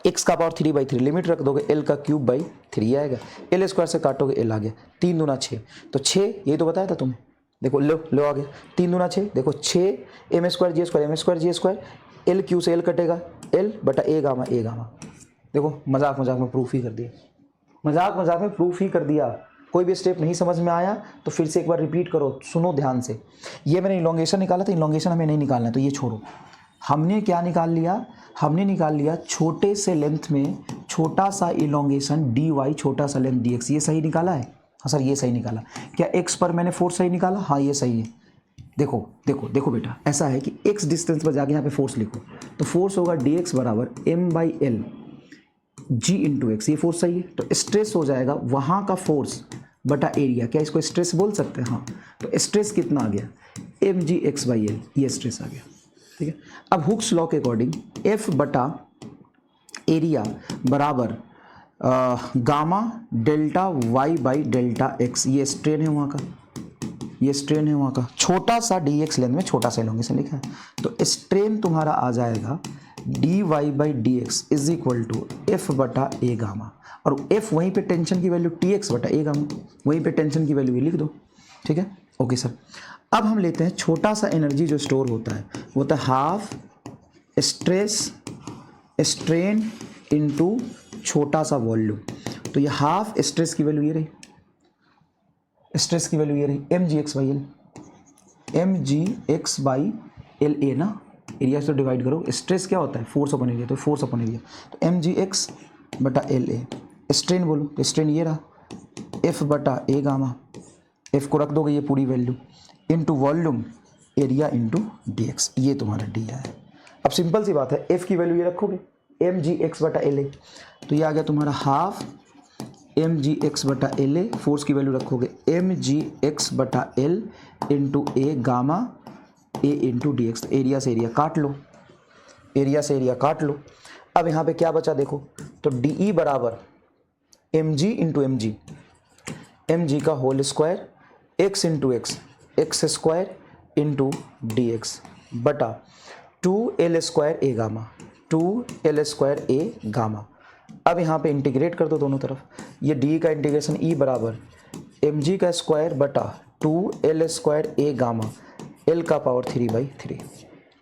x का पावर 3/3, लिमिट रख दोगे l का क्यूब बाई 3 आएगा, l स्क्वायर से काटोगे l आ गया, 3 दूना 6, तो 6, यही तो बताया था तुम्हें, देखो लो आ गया, 3 दूना 6, देखो 6 m square g square, l Q से l कटेगा, l बटा a गामा, देखो मजाक में प्रूफ ही कर दिया, कोई भी स्टेप नहीं समझ में आया तो फिर से एक बार रिपीट करो, सुनो ध्यान से। ये मैंने इलोंगेशन निकाला था, इलोंगेशन हमें नहीं निकालना है, तो ये छोड़ो। हमने क्या निकाल लिया? हमने निकाल लिया छोटे से लेंथ में छोटा सा इलोंगेशन dy, छोटा सा लेंथ dx। ये सही निकाला है? हाँ सर ये सही निकाला। क्या x पर मैंने फोर्स सही निकाला? हाँ ये सही है। देखो देखो देखो बेटा, ऐसा है कि x डिस्टेंस पर जाके यहाँ पे फोर्स लिखो, तो फोर्स होगा dx बराबर m/l g इंटू एक्स, ये फोर्स सही है। तो स्ट्रेस हो जाएगा वहाँ का फोर्स बटा एरिया, क्या इसको स्ट्रेस बोल सकते हैं? हाँ। तो स्ट्रेस कितना आ गया? mg/x/l, ये स्ट्रेस आ गया। ठीक है, अब हुक्स लॉ के अकॉर्डिंग f बटा एरिया बराबर gamma delta y by delta x, ये स्ट्रेन है वहाँ का, ये स्ट्रेन है वहाँ का। छोटा सा dx लेंथ में छोटा सा लॉन्ग से लिखा है, तो स्ट्रेन तुम्हारा आ जाएगा dy by dx is equal to F बटा ए गामा, और f वहीं पे टेंशन की वैल्यू tx बटा ए गामा, वहीं पे टेंशन की वैल्यू ये लिख दो। ठीक है, ओके सर। अब हम लेते हैं छोटा सा एनर्जी जो स्टोर होता है, वो होता है हाफ स्ट्रेस स्ट्रेन इनटू छोटा सा वॉल्यूम। तो ये हाफ स्ट्रेस की वैल्यू ये रही, स्ट्रेस की वैल्यू ये रही mg/x/l, mg/x/l a ना, एरिया से डिवाइड करो। स्ट्रेस क्या होता है? फोर्स अपॉन एरिया, तो फोर्स अपॉन एरिया, तो mg/x/l a। स्ट्रेन बोलो, तो स्ट्रेन ये रहा f बटा ए गामा, f को रख दोगे ये पूरी value, into volume area into dx, ये तुम्हारा डी है। अब सिंपल सी बात है, f की वैल्यू ये रखोगे mg/x/l a, तो ये आ गया तुम्हारा हाफ mg/x/l a, फोर्स की वैल्यू रखोगे mg/x/l into A gamma a into D x. Area से एरिया काट लो, एरिया से एरिया काट लो। अब यहाँ पे क्या बचा देखो, तो डी बराबर mg इंटू mg का whole square x into X square into D X बटा 2l² ए गामा, 2l² ए गामा। अब यहाँ पे इंटीग्रेट कर दो दोनों तरफ, ये डी का इंटीग्रेशन ई बराबर mg का स्क्वायर बटा 2l² ए गामा, l का पावर 3/3।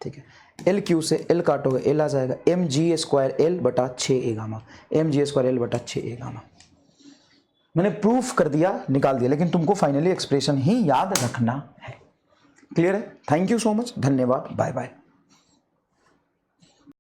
ठीक है, l क्यू से l काटोगे l आ जाएगा mg² l बटा 6 ए गामा, mg² l बटा 6 ए गामा। मैंने प्रूफ कर दिया, निकाल दिया, लेकिन तुमको फाइनली एक्सप्रेशन ही याद रखना है। क्लियर है? थैंक यू सो मच, धन्यवाद, बाय बाय।